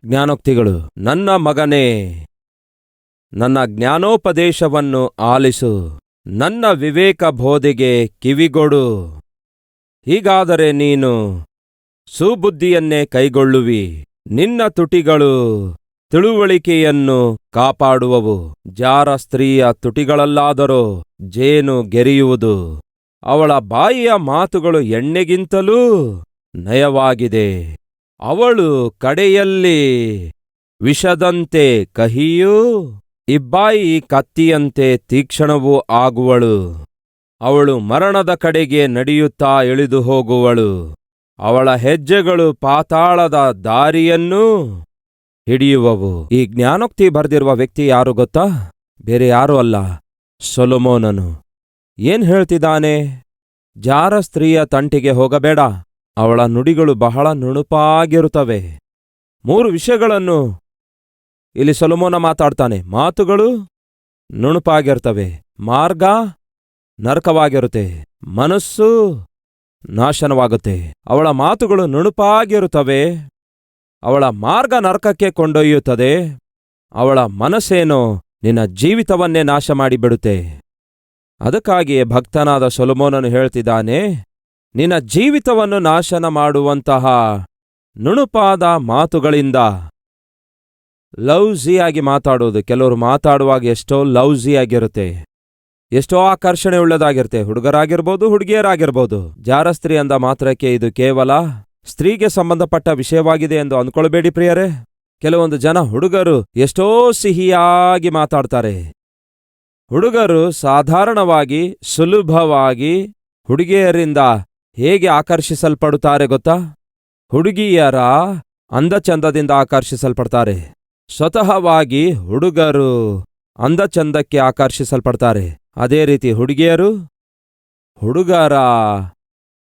ಜ್ಞಾನೋಕ್ತಿಗಳು. ನನ್ನ ಮಗನೇ, ನನ್ನ ಜ್ಞಾನೋಪದೇಶವನ್ನು ಆಲಿಸು, ನನ್ನ ವಿವೇಕ ಬೋಧೆಗೆ ಕಿವಿಗೊಡು. ಹೀಗಾದರೆ ನೀನು ಸುಬುದ್ಧಿಯನ್ನೇ ಕೈಗೊಳ್ಳುವಿ, ನಿನ್ನ ತುಟಿಗಳು ತಿಳುವಳಿಕೆಯನ್ನು ಕಾಪಾಡುವವು. ಜಾರ ಸ್ತ್ರೀಯ ತುಟಿಗಳಲ್ಲಾದರೋ ಜೇನು ಗೆರೆಯುವುದು, ಅವಳ ಬಾಯಿಯ ಮಾತುಗಳು ಎಣ್ಣೆಗಿಂತಲೂ ನಯವಾಗಿದೆ. ಅವಳು ಕಡೆಯಲ್ಲಿ ವಿಷದಂತೆ ಕಹಿಯೂ ಇಬ್ಬಾಯಿ ಕತ್ತಿಯಂತೆ ತೀಕ್ಷ್ಣವೂ ಆಗುವಳು. ಅವಳು ಮರಣದ ಕಡೆಗೆ ನಡೆಯುತ್ತಾ ಇಳಿದು ಹೋಗುವಳು. ಅವಳ ಹೆಜ್ಜೆಗಳು ಪಾತಾಳದ ದಾರಿಯನ್ನೂ ಹಿಡಿಯುವವು. ಈ ಜ್ಞಾನೋಕ್ತಿ ಬರೆದಿರುವ ವ್ಯಕ್ತಿ ಯಾರು ಗೊತ್ತಾ? ಬೇರೆ ಯಾರೂ ಅಲ್ಲ, ಸೊಲೊಮೋನನು. ಏನ್ ಹೇಳ್ತಿದ್ದಾನೆ? ಜಾರ ಸ್ತ್ರೀಯ ತಂಟಿಗೆ ಹೋಗಬೇಡ, ಅವಳ ನುಡಿಗಳು ಬಹಳ ನುಣುಪಾಗಿರುತ್ತವೆ. 3 ವಿಷಯಗಳನ್ನು ಇಲ್ಲಿ ಸೊಲೊಮೋನ ಮಾತಾಡ್ತಾನೆ. ಮಾತುಗಳು ನುಣುಪಾಗಿರ್ತವೆ, ಮಾರ್ಗ ನರಕವಾಗಿರುತ್ತೆ, ಮನಸ್ಸು ನಾಶನವಾಗುತ್ತೆ. ಅವಳ ಮಾತುಗಳು ನುಣುಪಾಗಿರುತ್ತವೆ, ಅವಳ ಮಾರ್ಗ ನರಕಕ್ಕೆ ಕೊಂಡೊಯ್ಯುತ್ತದೆ, ಅವಳ ಮನಸ್ಸೇನೋ ನಿನ್ನ ಜೀವಿತವನ್ನೇ ನಾಶ ಮಾಡಿಬಿಡುತ್ತೆ. ಅದಕ್ಕಾಗಿಯೇ ಭಕ್ತನಾದ ಸೊಲೊಮೋನನು ಹೇಳ್ತಿದ್ದಾನೆ, ನಿನ್ನ ಜೀವಿತವನ್ನು ನಾಶನ ಮಾಡುವಂತಹ ನುಣುಪಾದ ಮಾತುಗಳಿಂದ. ಲೌಸಿಯಾಗಿ ಮಾತಾಡೋದು. ಕೆಲವರು ಮಾತಾಡುವಾಗ ಎಷ್ಟೋ ಲೌಸಿಯಾಗಿರುತ್ತೆ, ಎಷ್ಟೋ ಆಕರ್ಷಣೆ ಉಳ್ಳದಾಗಿರುತ್ತೆ. ಹುಡುಗರಾಗಿರ್ಬೋದು, ಹುಡುಗಿಯರಾಗಿರ್ಬೋದು. ಜಾರ ಸ್ತ್ರೀ ಅಂದ ಮಾತ್ರಕ್ಕೆ ಇದು ಕೇವಲ ಸ್ತ್ರೀಗೆ ಸಂಬಂಧಪಟ್ಟ ವಿಷಯವಾಗಿದೆ ಎಂದು ಅಂದ್ಕೊಳ್ಬೇಡಿ ಪ್ರಿಯರೇ. ಕೆಲವೊಂದು ಜನ ಹುಡುಗರು ಎಷ್ಟೋ ಸಿಹಿಯಾಗಿ ಮಾತಾಡ್ತಾರೆ. ಹುಡುಗರು ಸಾಧಾರಣವಾಗಿ ಸುಲಭವಾಗಿ ಹುಡುಗಿಯರಿಂದ ಹೇಗೆ ಆಕರ್ಷಿಸಲ್ಪಡುತ್ತಾರೆ ಗೊತ್ತಾ? ಹುಡುಗಿಯರ ಅಂದಚಂದದಿಂದ ಆಕರ್ಷಿಸಲ್ಪಡ್ತಾರೆ. ಸ್ವತಃವಾಗಿ ಹುಡುಗರು ಅಂದಚಂದಕ್ಕೆ ಆಕರ್ಷಿಸಲ್ಪಡ್ತಾರೆ. ಅದೇ ರೀತಿ ಹುಡುಗಿಯರು ಹುಡುಗರ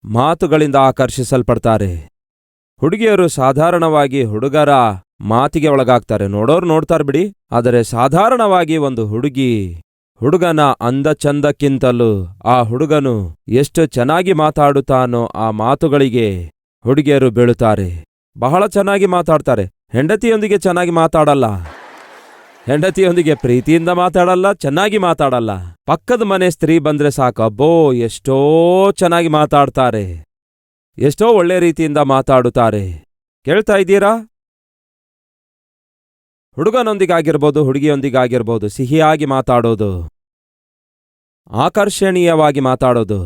ಮಾತುಗಳಿಂದ ಆಕರ್ಷಿಸಲ್ಪಡ್ತಾರೆ. ಹುಡುಗಿಯರು ಸಾಧಾರಣವಾಗಿ ಹುಡುಗರ ಮಾತಿಗೆ ಒಳಗಾಗ್ತಾರೆ. ನೋಡೋರು ನೋಡ್ತಾರೆ ಬಿಡಿ. ಆದರೆ ಸಾಧಾರಣವಾಗಿ ಒಂದು ಹುಡುಗಿ ಹುಡುಗನ ಅಂದಚಂದಕ್ಕಿಂತಲೂ ಆ ಹುಡುಗನು ಎಷ್ಟು ಚೆನ್ನಾಗಿ ಮಾತಾಡುತ್ತಾನೋ ಆ ಮಾತುಗಳಿಗೆ ಹುಡುಗಿಯರು ಬೀಳುತ್ತಾರೆ. ಬಹಳ ಚೆನ್ನಾಗಿ ಮಾತಾಡ್ತಾರೆ. ಹೆಂಡತಿಯೊಂದಿಗೆ ಚೆನ್ನಾಗಿ ಮಾತಾಡಲ್ಲ, ಹೆಂಡತಿಯೊಂದಿಗೆ ಪ್ರೀತಿಯಿಂದ ಮಾತಾಡಲ್ಲ, ಚೆನ್ನಾಗಿ ಮಾತಾಡಲ್ಲ. ಪಕ್ಕದ ಮನೆ ಸ್ತ್ರೀ ಬಂದ್ರೆ ಸಾಕು, ಅಬ್ಬೋ ಎಷ್ಟೋ ಚೆನ್ನಾಗಿ ಮಾತಾಡ್ತಾರೆ, ಎಷ್ಟೋ ಒಳ್ಳೆ ರೀತಿಯಿಂದ ಮಾತಾಡುತ್ತಾರೆ. ಕೇಳ್ತಾ ಇದ್ದೀರಾ? ಹುಡುಗನೊಂದಿಗಾಗಿರ್ಬೋದು, ಹುಡುಗಿಯೊಂದಿಗಾಗಿರ್ಬೋದು, ಸಿಹಿಯಾಗಿ ಮಾತಾಡೋದು, ಆಕರ್ಷಣೀಯವಾಗಿ ಮಾತಾಡೋದು,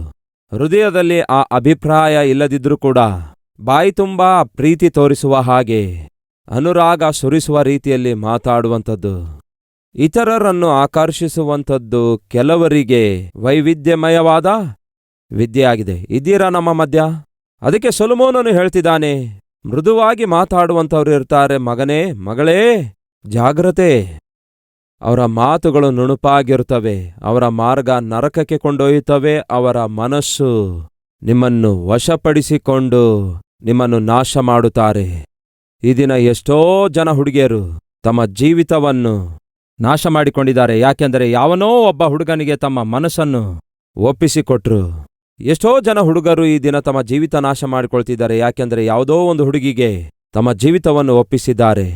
ಹೃದಯದಲ್ಲಿ ಆ ಅಭಿಪ್ರಾಯ ಇಲ್ಲದಿದ್ರೂ ಕೂಡ ಬಾಯಿ ತುಂಬಾ ಪ್ರೀತಿ ತೋರಿಸುವ ಹಾಗೆ ಅನುರಾಗ ಸುರಿಸುವ ರೀತಿಯಲ್ಲಿ ಮಾತಾಡುವಂಥದ್ದು, ಇತರರನ್ನು ಆಕರ್ಷಿಸುವಂಥದ್ದು ಕೆಲವರಿಗೆ ವೈವಿಧ್ಯಮಯವಾದ ವಿದ್ಯೆಯಾಗಿದೆ. ಇದ್ದೀರಾ ನಮ್ಮ ಮಧ್ಯ? ಅದಕ್ಕೆ ಸೊಲೊಮೋನನು ಹೇಳ್ತಿದ್ದಾನೆ, ಮೃದುವಾಗಿ ಮಾತಾಡುವಂಥವ್ರು ಇರ್ತಾರೆ. ಮಗನೇ, ಮಗಳೇ, ಜಾಗ್ರತೆ. ಅವರ ಮಾತುಗಳು ನುಣುಪಾಗಿರುತ್ತವೆ, ಅವರ ಮಾರ್ಗ ನರಕಕ್ಕೆ ಕೊಂಡೊಯ್ಯುತ್ತವೆ. ಅವರ ಮನಸ್ಸು ನಿಮ್ಮನ್ನು ವಶಪಡಿಸಿಕೊಂಡು ನಿಮ್ಮನ್ನು ನಾಶ ಮಾಡುತ್ತಾರೆ. ಈ ದಿನ ಎಷ್ಟೋ ಜನ ಹುಡುಗಿಯರು ತಮ್ಮ ಜೀವಿತವನ್ನು ನಾಶ ಮಾಡಿಕೊಂಡಿದ್ದಾರೆ. ಯಾಕೆಂದರೆ ಯಾವನೋ ಒಬ್ಬ ಹುಡುಗನಿಗೆ ತಮ್ಮ ಮನಸ್ಸನ್ನು ಒಪ್ಪಿಸಿಕೊಟ್ರು. ಎಷ್ಟೋ ಜನ ಹುಡುಗರು ಈ ದಿನ ತಮ್ಮ ಜೀವಿತ ನಾಶ ಮಾಡಿಕೊಳ್ತಿದ್ದಾರೆ. ಯಾಕೆಂದರೆ ಯಾವುದೋ ಒಂದು ಹುಡುಗಿಗೆ ತಮ್ಮ ಜೀವಿತವನ್ನು ಒಪ್ಪಿಸಿದ್ದಾರೆ.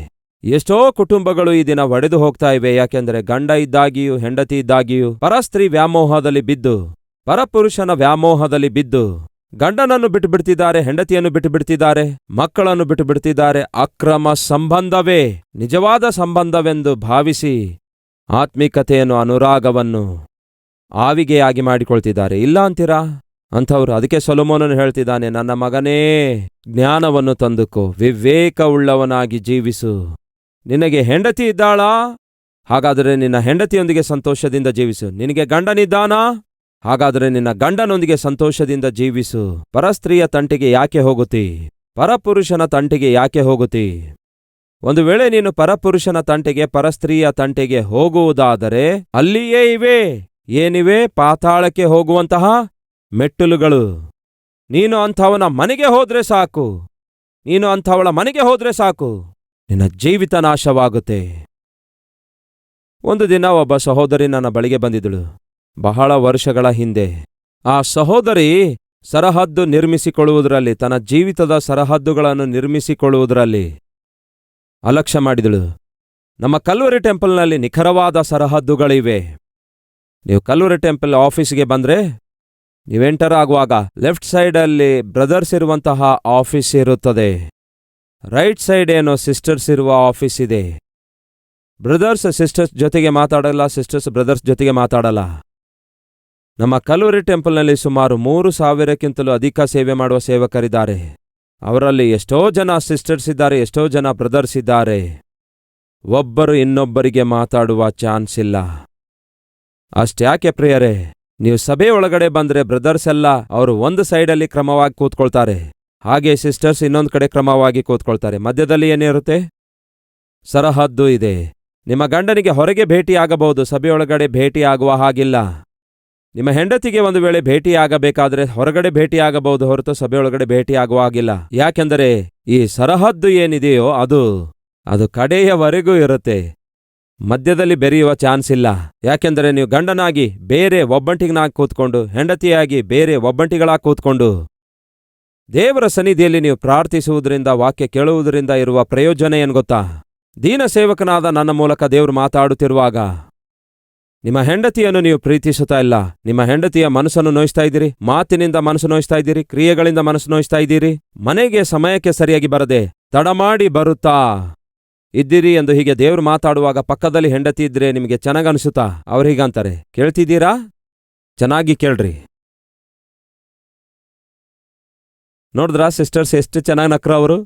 ಎಷ್ಟೋ ಕುಟುಂಬಗಳು ಈ ದಿನ ಒಡೆದು ಹೋಗ್ತಾ ಇವೆ. ಯಾಕೆಂದರೆ ಗಂಡ ಇದ್ದಾಗಿಯೂ ಹೆಂಡತಿ ಇದ್ದಾಗಿಯೂ ಪರಸ್ತ್ರೀ ವ್ಯಾಮೋಹದಲ್ಲಿ ಬಿದ್ದು, ಪರಪುರುಷನ ವ್ಯಾಮೋಹದಲ್ಲಿ ಬಿದ್ದು ಗಂಡನನ್ನು ಬಿಟ್ಟು ಬಿಡ್ತಿದ್ದಾರೆ, ಹೆಂಡತಿಯನ್ನು ಬಿಟ್ಟು ಬಿಡ್ತಿದ್ದಾರೆ, ಮಕ್ಕಳನ್ನು ಬಿಟ್ಟು ಬಿಡ್ತಿದ್ದಾರೆ. ಅಕ್ರಮ ಸಂಬಂಧವೇ ನಿಜವಾದ ಸಂಬಂಧವೆಂದು ಭಾವಿಸಿ ಆತ್ಮಿಕತೆಯನ್ನು, ಅನುರಾಗವನ್ನು ಆವಿಗೆಯಾಗಿ ಮಾಡಿಕೊಳ್ತಿದ್ದಾರೆ. ಇಲ್ಲ ಅಂತೀರಾ ಅಂಥವ್ರು? ಅದಕ್ಕೆ ಸೊಲೊಮೋನನು ಹೇಳ್ತಿದ್ದಾನೆ, ನನ್ನ ಮಗನೇ, ಜ್ಞಾನವನ್ನು ತಂದುಕೋ, ವಿವೇಕವುಳ್ಳವನಾಗಿ ಜೀವಿಸು. ನಿನಗೆ ಹೆಂಡತಿ ಇದ್ದಾಳಾ? ಹಾಗಾದರೆ ನಿನ್ನ ಹೆಂಡತಿಯೊಂದಿಗೆ ಸಂತೋಷದಿಂದ ಜೀವಿಸು. ನಿನಗೆ ಗಂಡನಿದ್ದಾನಾ? ಹಾಗಾದರೆ ನಿನ್ನ ಗಂಡನೊಂದಿಗೆ ಸಂತೋಷದಿಂದ ಜೀವಿಸು. ಪರಸ್ತ್ರೀಯ ತಂಟೆಗೆ ಯಾಕೆ ಹೋಗುತ್ತಿ? ಪರಪುರುಷನ ತಂಟೆಗೆ ಯಾಕೆ ಹೋಗುತ್ತಿ? ಒಂದು ವೇಳೆ ನೀನು ಪರಪುರುಷನ ತಂಟೆಗೆ, ಪರಸ್ತ್ರೀಯ ತಂಟೆಗೆ ಹೋಗುವುದಾದರೆ ಅಲ್ಲಿಯೇ ಇವೆ. ಏನಿವೆ? ಪಾತಾಳಕ್ಕೆ ಹೋಗುವಂತಹ ಮೆಟ್ಟಲುಗಳು. ನೀನು ಅಂಥವನ ಮನೆಗೆ ಹೋದ್ರೆ ಸಾಕು, ನೀನು ಅಂಥವಳ ಮನೆಗೆ ಹೋದ್ರೆ ಸಾಕು, ನಿನ್ನ ಜೀವಿತ ನಾಶವಾಗುತ್ತೆ. ಒಂದು ದಿನ ಒಬ್ಬ ಸಹೋದರಿ ನನ್ನ ಬಳಿಗೆ ಬಂದಿದ್ದಳು, ಬಹಳ ವರ್ಷಗಳ ಹಿಂದೆ. ಆ ಸಹೋದರಿ ಸರಹದ್ದು ನಿರ್ಮಿಸಿಕೊಳ್ಳುವುದರಲ್ಲಿ, ತನ್ನ ಜೀವಿತದ ಸರಹದ್ದುಗಳನ್ನು ನಿರ್ಮಿಸಿಕೊಳ್ಳುವುದರಲ್ಲಿ ಅಲಕ್ಷ್ಯ ಮಾಡಿದಳು. ನಮ್ಮ ಕಲ್ವರಿ ಟೆಂಪಲ್ನಲ್ಲಿ ನಿಖರವಾದ ಸರಹದ್ದುಗಳಿವೆ. ನೀವು ಕಲ್ವರಿ ಟೆಂಪಲ್ ಆಫೀಸ್ಗೆ ಬಂದರೆ ನೀವು ಎಂಟರ್ ಆಗುವಾಗ ಲೆಫ್ಟ್ ಸೈಡಲ್ಲಿ ಬ್ರದರ್ಸ್ ಇರುವಂತಹ ಆಫೀಸ್ ಇರುತ್ತದೆ. ರೈಟ್ ಸೈಡ್ ಏನೋ ಸಿಸ್ಟರ್ಸ್ ಇರುವ ಆಫೀಸ್ ಇದೆ. ಬ್ರದರ್ಸ್ ಸಿಸ್ಟರ್ಸ್ ಜೊತೆಗೆ ಮಾತಾಡಲ್ಲ, ಸಿಸ್ಟರ್ಸ್ ಬ್ರದರ್ಸ್ ಜೊತೆಗೆ ಮಾತಾಡಲ್ಲ. ನಮ್ಮ ಕಲ್ವರಿ ಟೆಂಪಲ್ನಲ್ಲಿ ಸುಮಾರು 3,000ಕ್ಕಿಂತಲೂ ಅಧಿಕ ಸೇವೆ ಮಾಡುವ ಸೇವಕರಿದ್ದಾರೆ. ಅವರಲ್ಲಿ ಎಷ್ಟೋ ಜನ ಸಿಸ್ಟರ್ಸ್ ಇದ್ದಾರೆ, ಎಷ್ಟೋ ಜನ ಬ್ರದರ್ಸ್ ಇದ್ದಾರೆ. ಒಬ್ಬರು ಇನ್ನೊಬ್ಬರಿಗೆ ಮಾತಾಡುವ ಚಾನ್ಸ್ ಇಲ್ಲ. ಅಷ್ಟ್ಯಾಕೆ ಪ್ರಿಯರೇ, ನೀವು ಸಭೆ ಒಳಗಡೆ ಬಂದರೆ ಬ್ರದರ್ಸ್ ಎಲ್ಲ ಅವರು ಒಂದು ಸೈಡಲ್ಲಿ ಕ್ರಮವಾಗಿ ಕೂತ್ಕೊಳ್ತಾರೆ, ಹಾಗೆ ಸಿಸ್ಟರ್ಸ್ ಇನ್ನೊಂದು ಕಡೆ ಕ್ರಮವಾಗಿ ಕೂತ್ಕೊಳ್ತಾರೆ. ಮಧ್ಯದಲ್ಲಿ ಏನಿರುತ್ತೆ? ಸರಹದ್ದು ಇದೆ. ನಿಮ್ಮ ಗಂಡನಿಗೆ ಹೊರಗೆ ಭೇಟಿಯಾಗಬಹುದು, ಸಭೆಯೊಳಗಡೆ ಭೇಟಿಯಾಗುವ ಹಾಗಿಲ್ಲ. ನಿಮ್ಮ ಹೆಂಡತಿಗೆ ಒಂದು ವೇಳೆ ಭೇಟಿಯಾಗಬೇಕಾದ್ರೆ ಹೊರಗಡೆ ಭೇಟಿಯಾಗಬಹುದು ಹೊರತು ಸಭೆಯೊಳಗಡೆ ಭೇಟಿಯಾಗುವ ಹಾಗಿಲ್ಲ. ಯಾಕೆಂದರೆ ಈ ಸರಹದ್ದು ಏನಿದೆಯೋ ಅದು ಕಡೆಯವರೆಗೂ ಇರುತ್ತೆ. ಮಧ್ಯದಲ್ಲಿ ಬೆರೆಯುವ ಚಾನ್ಸ್ ಇಲ್ಲ. ಯಾಕೆಂದರೆ ನೀವು ಗಂಡನಾಗಿ ಬೇರೆ ಒಬ್ಬಂಟಿಗನಾಗಿ ಕೂತ್ಕೊಂಡು, ಹೆಂಡತಿಯಾಗಿ ಬೇರೆ ಒಬ್ಬಂಟಿಗಳಾಗಿ ಕೂತ್ಕೊಂಡು ದೇವರ ಸನ್ನಿಧಿಯಲ್ಲಿ ನೀವು ಪ್ರಾರ್ಥಿಸುವುದರಿಂದ, ವಾಕ್ಯ ಕೇಳುವುದರಿಂದ ಇರುವ ಪ್ರಯೋಜನ ಏನು ಗೊತ್ತಾ? ದೀನ ಸೇವಕನಾದ ನನ್ನ ಮೂಲಕ ದೇವರು ಮಾತಾಡುತ್ತಿರುವಾಗ ನಿಮ್ಮ ಹೆಂಡತಿಯನ್ನು ನೀವು ಪ್ರೀತಿಸುತ್ತಾ ಇಲ್ಲ. ನಿಮ್ಮ ಹೆಂಡತಿಯ ಮನಸ್ಸನ್ನು ನೋಯಿಸ್ತಾ ಇದ್ದೀರಿ, ಮಾತಿನಿಂದ ಮನಸ್ಸು ನೋಯಿಸ್ತಾ ಇದ್ದೀರಿ, ಕ್ರಿಯೆಗಳಿಂದ ಮನಸ್ಸು ನೋಯಿಸ್ತಾ ಇದ್ದೀರಿ. ಮನೆಗೆ ಸಮಯಕ್ಕೆ ಸರಿಯಾಗಿ ಬರದೆ ತಡಮಾಡಿ ಬರುತ್ತಾ ಇದ್ದೀರಿ ಎಂದು ಹೀಗೆ ದೇವ್ರು ಮಾತಾಡುವಾಗ ಪಕ್ಕದಲ್ಲಿ ಹೆಂಡತಿ ಇದ್ರೆ ನಿಮಗೆ ಚೆನ್ನಾಗನ್ಸುತ್ತಾ? ಅವ್ರು ಹೀಗಂತಾರೆ, ಕೇಳ್ತಿದ್ದೀರಾ? ಚೆನ್ನಾಗಿ ಕೇಳ್ರಿ. ನೋಡಿದ್ರಾ ಸಿಸ್ಟರ್ಸ್ ಎಷ್ಟು ಚೆನ್ನಾಗಿ ನಕ್ರ ಅವರು?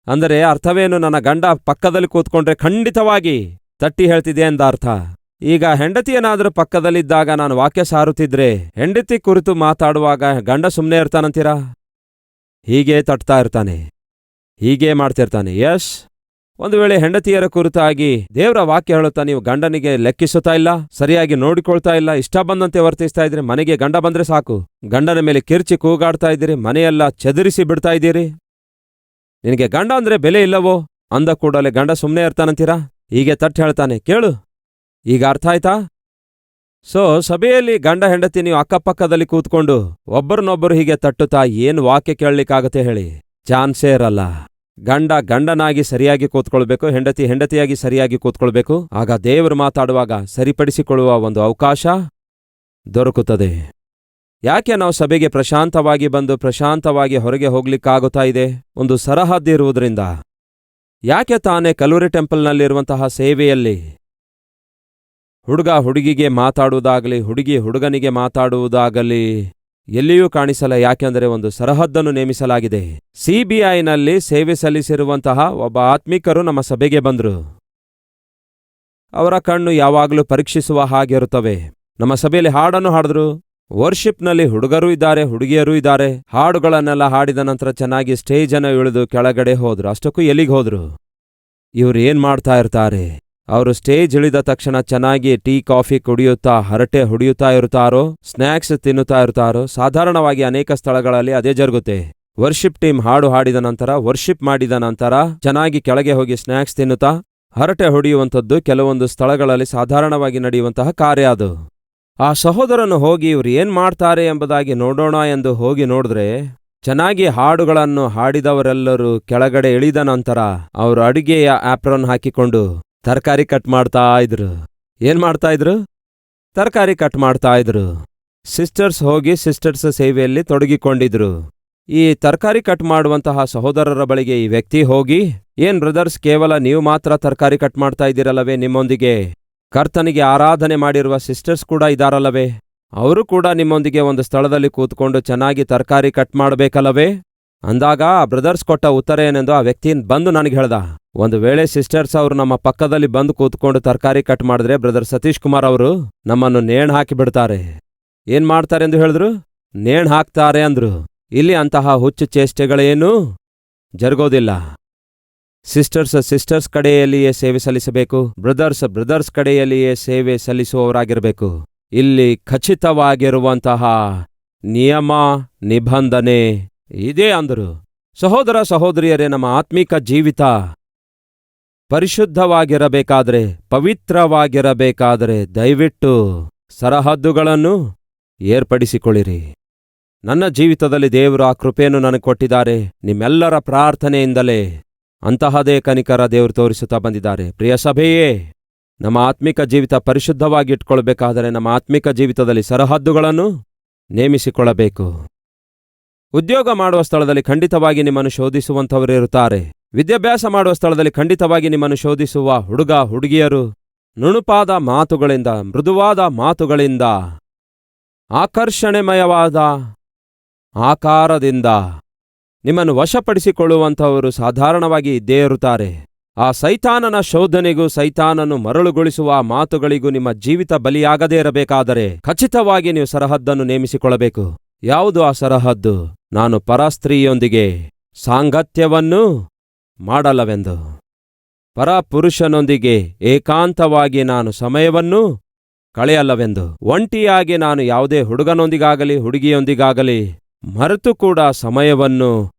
ಅಂದರೆ ಅರ್ಥವೇನು? ನನ್ನ ಗಂಡ ಪಕ್ಕದಲ್ಲಿ ಕೂತ್ಕೊಂಡ್ರೆ ಖಂಡಿತವಾಗಿ ತಟ್ಟಿ ಹೇಳ್ತಿದೆ ಎಂದ ಅರ್ಥ. ಈಗ ಹೆಂಡತಿಯೇನಾದರೂ ಪಕ್ಕದಲ್ಲಿದ್ದಾಗ ನಾನು ವಾಕ್ಯ ಸಾರುತ್ತಿದ್ರೆ ಹೆಂಡತಿ ಕುರಿತು ಮಾತಾಡುವಾಗ ಗಂಡ ಸುಮ್ಮನೆ ಇರ್ತಾನಂತೀರಾ? ಹೀಗೆ ತಟ್ತಾ ಇರ್ತಾನೆ, ಹೀಗೆ ಮಾಡ್ತಿರ್ತಾನೆ. ಯಶ್, ಒಂದು ವೇಳೆ ಹೆಂಡತಿಯರ ಕುರಿತಾಗಿ ದೇವರ ವಾಕ್ಯ ಹೇಳುತ್ತಾ ನೀವು ಗಂಡನಿಗೆ ಲೆಕ್ಕಿಸುತ್ತಾ ಇಲ್ಲ, ಸರಿಯಾಗಿ ನೋಡಿಕೊಳ್ತಾ ಇಲ್ಲ, ಇಷ್ಟ ಬಂದಂತೆ ವರ್ತಿಸ್ತಾ ಇದ್ರಿ, ಮನೆಗೆ ಗಂಡ ಬಂದ್ರೆ ಸಾಕು ಗಂಡನ ಮೇಲೆ ಕಿರ್ಚಿ ಕೂಗಾಡ್ತಾ ಇದ್ದೀರಿ, ಮನೆಯೆಲ್ಲ ಚದುರಿಸಿ ಬಿಡ್ತಾ ಇದ್ದೀರಿ, ನಿನಗೆ ಗಂಡ ಅಂದ್ರೆ ಬೆಲೆ ಇಲ್ಲವೋ ಅಂದ ಕೂಡಲೇ ಗಂಡ ಸುಮ್ಮನೆ ಇರ್ತಾನಂತೀರಾ? ಹೀಗೆ ತಟ್ಟು ಹೇಳ್ತಾನೆ, ಕೇಳು. ಈಗ ಅರ್ಥ ಆಯ್ತಾ? ಸಭೆಯಲ್ಲಿ ಗಂಡ ಹೆಂಡತಿ ನೀವು ಅಕ್ಕಪಕ್ಕದಲ್ಲಿ ಕೂತ್ಕೊಂಡು ಒಬ್ಬರನ್ನೊಬ್ಬರು ಹೀಗೆ ತಟ್ಟುತ್ತಾ ಏನು ವಾಕ್ಯ ಕೇಳಲಿಕ್ಕಾಗತ್ತೆ ಹೇಳಿ? ಚಾನ್ಸೇ ಇರಲ್ಲ. ಗಂಡನಾಗಿ ಸರಿಯಾಗಿ ಕೂತ್ಕೊಳ್ಬೇಕು, ಹೆಂಡತಿಯಾಗಿ ಸರಿಯಾಗಿ ಕೂತ್ಕೊಳ್ಬೇಕು. ಆಗ ದೇವರು ಮಾತಾಡುವಾಗ ಸರಿಪಡಿಸಿಕೊಳ್ಳುವ ಒಂದು ಅವಕಾಶ ದೊರಕುತ್ತದೆ. ಯಾಕೆ ನಾವು ಸಭೆಗೆ ಪ್ರಶಾಂತವಾಗಿ ಬಂದು ಪ್ರಶಾಂತವಾಗಿ ಹೊರಗೆ ಹೋಗ್ಲಿಕ್ಕಾಗುತ್ತಾ ಇದೆ? ಒಂದು ಸರಹದ್ದಿರುವುದರಿಂದ. ಯಾಕೆ ತಾನೇ ಕಲ್ವರಿ ಟೆಂಪಲ್ನಲ್ಲಿರುವಂತಹ ಸೇವೆಯಲ್ಲಿ ಹುಡುಗ ಹುಡುಗಿಗೆ ಮಾತಾಡುವುದಾಗಲಿ, ಹುಡುಗಿ ಹುಡುಗನಿಗೆ ಮಾತಾಡುವುದಾಗಲಿ ಎಲ್ಲಿಯೂ ಕಾಣಿಸಲ್ಲ? ಯಾಕೆಂದರೆ ಒಂದು ಸರಹದ್ದನ್ನು ನೇಮಿಸಲಾಗಿದೆ. CBIನಲ್ಲಿ ಸೇವೆ ಸಲ್ಲಿಸಿರುವಂತಹ ಒಬ್ಬ ಆತ್ಮಿಕರು ನಮ್ಮ ಸಭೆಗೆ ಬಂದರು. ಅವರ ಕಣ್ಣು ಯಾವಾಗಲೂ ಪರೀಕ್ಷಿಸುವ ಹಾಗಿರುತ್ತವೆ. ನಮ್ಮ ಸಭೆಯಲ್ಲಿ ಹಾಡನ್ನು ಹಾಡಿದ್ರು. ವರ್ಷಿಪ್ನಲ್ಲಿ ಹುಡುಗರೂ ಇದ್ದಾರೆ, ಹುಡುಗಿಯರೂ ಇದ್ದಾರೆ. ಹಾಡುಗಳನ್ನೆಲ್ಲ ಹಾಡಿದ ನಂತರ ಚೆನ್ನಾಗಿ ಸ್ಟೇಜನ್ನು ಇಳಿದು ಕೆಳಗಡೆ ಹೋದ್ರು. ಅಷ್ಟಕ್ಕೂ ಎಲ್ಲಿಗೆ ಹೋದ್ರು? ಇವ್ರು ಏನ್ ಮಾಡ್ತಾ ಇರ್ತಾರೆ? ಅವರು ಸ್ಟೇಜ್ ಇಳಿದ ತಕ್ಷಣ ಚೆನ್ನಾಗಿ ಟೀ ಕಾಫಿ ಕುಡಿಯುತ್ತಾ, ಹರಟೆ ಹೊಡಿಯುತ್ತಾ ಇರುತ್ತಾರೋ, ಸ್ನ್ಯಾಕ್ಸ್ ತಿನ್ನುತ್ತಾ ಇರ್ತಾರೋ? ಸಾಧಾರಣವಾಗಿ ಅನೇಕ ಸ್ಥಳಗಳಲ್ಲಿ ಅದೇ ಜರುಗುತ್ತೆ. ವರ್ಷಿಪ್ ಟೀಮ್ ಹಾಡು ಹಾಡಿದ ನಂತರ, ವರ್ಷಿಪ್ ಮಾಡಿದ ನಂತರ ಚೆನ್ನಾಗಿ ಕೆಳಗೆ ಹೋಗಿ ಸ್ನ್ಯಾಕ್ಸ್ ತಿನ್ನುತ್ತಾ ಹರಟೆ ಹೊಡೆಯುವಂಥದ್ದು ಕೆಲವೊಂದು ಸ್ಥಳಗಳಲ್ಲಿ ಸಾಧಾರಣವಾಗಿ ನಡೆಯುವಂತಹ ಕಾರ್ಯ ಅದು. ಆ ಸಹೋದರನು ಹೋಗಿ ಇವ್ರು ಏನ್ ಮಾಡ್ತಾರೆ ಎಂಬುದಾಗಿ ನೋಡೋಣ ಎಂದು ಹೋಗಿ ನೋಡಿದ್ರೆ, ಚೆನ್ನಾಗಿ ಹಾಡುಗಳನ್ನು ಹಾಡಿದವರೆಲ್ಲರೂ ಕೆಳಗಡೆ ಇಳಿದ ನಂತರ ಅವರು ಅಡುಗೆಯ ಆಪ್ರನ್ ಹಾಕಿಕೊಂಡು ತರಕಾರಿ ಕಟ್ ಮಾಡ್ತಾ ಇದ್ರು. ಏನ್ ಮಾಡ್ತಾ ಇದ್ರು? ತರಕಾರಿ ಕಟ್ ಮಾಡ್ತಾ ಇದ್ರು. ಸಿಸ್ಟರ್ಸ್ ಹೋಗಿ ಸಿಸ್ಟರ್ಸ್ ಸೇವೆಯಲ್ಲಿ ತೊಡಗಿಕೊಂಡಿದ್ರು. ಈ ತರಕಾರಿ ಕಟ್ ಮಾಡುವಂತಹ ಸಹೋದರರ ಬಳಿಗೆ ಈ ವ್ಯಕ್ತಿ ಹೋಗಿ, ಏನ್ ಬ್ರದರ್ಸ್, ಕೇವಲ ನೀವು ಮಾತ್ರ ತರಕಾರಿ ಕಟ್ ಮಾಡ್ತಾ ಇದ್ದೀರಲ್ಲವೇ? ನಿಮ್ಮೊಂದಿಗೆ ಕರ್ತನಿಗೆ ಆರಾಧನೆ ಮಾಡಿರುವ ಸಿಸ್ಟರ್ಸ್ ಕೂಡ ಇದಾರಲ್ಲವೇ? ಅವರು ಕೂಡ ನಿಮ್ಮೊಂದಿಗೆ ಒಂದು ಸ್ಥಳದಲ್ಲಿ ಕೂತ್ಕೊಂಡು ಚೆನ್ನಾಗಿ ತರಕಾರಿ ಕಟ್ ಮಾಡಬೇಕಲ್ಲವೇ? ಅಂದಾಗ ಆ ಬ್ರದರ್ಸ್ ಕೊಟ್ಟ ಉತ್ತರ ಏನೆಂದು ಆ ವ್ಯಕ್ತಿ ಬಂದು ನನಗೆ ಹೇಳ್ದ, ಒಂದು ವೇಳೆ ಸಿಸ್ಟರ್ಸ್ ಅವರು ನಮ್ಮ ಪಕ್ಕದಲ್ಲಿ ಬಂದು ಕೂತ್ಕೊಂಡು ತರಕಾರಿ ಕಟ್ ಮಾಡಿದ್ರೆ ಬ್ರದರ್ ಸತೀಶ್ ಕುಮಾರ್ ಅವರು ನಮ್ಮನ್ನು ನೇಣು ಹಾಕಿ ಬಿಡ್ತಾರೆ. ಏನ್ ಮಾಡ್ತಾರೆ ಎಂದು ಹೇಳಿದ್ರು? ನೇಣು ಹಾಕ್ತಾರೆ ಅಂದ್ರು. ಇಲ್ಲಿ ಅಂತಹ ಹುಚ್ಚು ಚೇಷ್ಟೆಗಳೇನೂ ಜರುಗೋದಿಲ್ಲ. ಸಿಸ್ಟರ್ಸ್ ಕಡೆಯಲ್ಲಿಯೇ ಸೇವೆ ಸಲ್ಲಿಸಬೇಕು, ಬ್ರದರ್ಸ್ ಕಡೆಯಲ್ಲಿಯೇ ಸೇವೆ ಸಲ್ಲಿಸುವವರಾಗಿರಬೇಕು. ಇಲ್ಲಿ ಖಚಿತವಾಗಿರುವಂತಹ ನಿಯಮ ನಿಬಂಧನೆ ಇದೇ ಅಂದರು. ಸಹೋದರ ಸಹೋದರಿಯರೇ, ನಮ್ಮ ಆತ್ಮಿಕ ಜೀವಿತ ಪರಿಶುದ್ಧವಾಗಿರಬೇಕಾದರೆ, ಪವಿತ್ರವಾಗಿರಬೇಕಾದರೆ ದಯವಿಟ್ಟು ಸರಹದ್ದುಗಳನ್ನು ಏರ್ಪಡಿಸಿಕೊಳ್ಳಿರಿ. ನನ್ನ ಜೀವಿತದಲ್ಲಿ ದೇವರು ಆ ಕೃಪೆಯನ್ನು ನನಗೆ ಕೊಟ್ಟಿದ್ದಾರೆ. ನಿಮ್ಮೆಲ್ಲರ ಪ್ರಾರ್ಥನೆಯಿಂದಲೇ ಅಂತಹದೇ ಕನಿಕರ ದೇವರು ತೋರಿಸುತ್ತಾ ಬಂದಿದ್ದಾರೆ. ಪ್ರಿಯ ಸಭೆಯೇ, ನಮ್ಮ ಆತ್ಮಿಕ ಜೀವಿತ ಪರಿಶುದ್ಧವಾಗಿ ಇಟ್ಕೊಳ್ಬೇಕಾದರೆ ನಮ್ಮ ಆತ್ಮಿಕ ಜೀವಿತದಲ್ಲಿ ಸರಹದ್ದುಗಳನ್ನು ನೇಮಿಸಿಕೊಳ್ಳಬೇಕು. ಉದ್ಯೋಗ ಮಾಡುವ ಸ್ಥಳದಲ್ಲಿ ಖಂಡಿತವಾಗಿ ನಿಮ್ಮನ್ನು ಶೋಧಿಸುವಂಥವರಿರುತ್ತಾರೆ. ವಿದ್ಯಾಭ್ಯಾಸ ಮಾಡುವ ಸ್ಥಳದಲ್ಲಿ ಖಂಡಿತವಾಗಿ ನಿಮ್ಮನ್ನು ಶೋಧಿಸುವ ಹುಡುಗ ಹುಡುಗಿಯರು ನುಣುಪಾದ ಮಾತುಗಳಿಂದ, ಮೃದುವಾದ ಮಾತುಗಳಿಂದ, ಆಕರ್ಷಣೆಮಯವಾದ ಆಕಾರದಿಂದ ನಿಮ್ಮನ್ನು ವಶಪಡಿಸಿಕೊಳ್ಳುವಂಥವರು ಸಾಧಾರಣವಾಗಿ ಇದ್ದೇ ಇರುತ್ತಾರೆ. ಆ ಸೈತಾನನ ಶೋಧನೆಗೂ ಸೈತಾನನು ಮರಳುಗೊಳಿಸುವ ಮಾತುಗಳಿಗೂ ನಿಮ್ಮ ಜೀವಿತ ಬಲಿಯಾಗದೇ ಇರಬೇಕಾದರೆ ಖಚಿತವಾಗಿ ನೀವು ಸರಹದ್ದನ್ನು ನೇಮಿಸಿಕೊಳ್ಳಬೇಕು. ಯಾವುದು ಆ ಸರಹದ್ದು? ನಾನು ಪರಸ್ತ್ರೀಯೊಂದಿಗೆ ಸಾಂಗತ್ಯವನ್ನು ಮಾಡಲ್ಲವೆಂದು, ಪರಪುರುಷನೊಂದಿಗೆ ಏಕಾಂತವಾಗಿ ನಾನು ಸಮಯವನ್ನು ಕಳೆಯಲ್ಲವೆಂದು, ಒಂಟಿಯಾಗಿ ನಾನು ಯಾವುದೇ ಹುಡುಗನೊಂದಿಗಾಗಲಿ ಹುಡುಗಿಯೊಂದಿಗಾಗಲಿ ಮರೆತು ಕೂಡ ಸಮಯವನ್ನು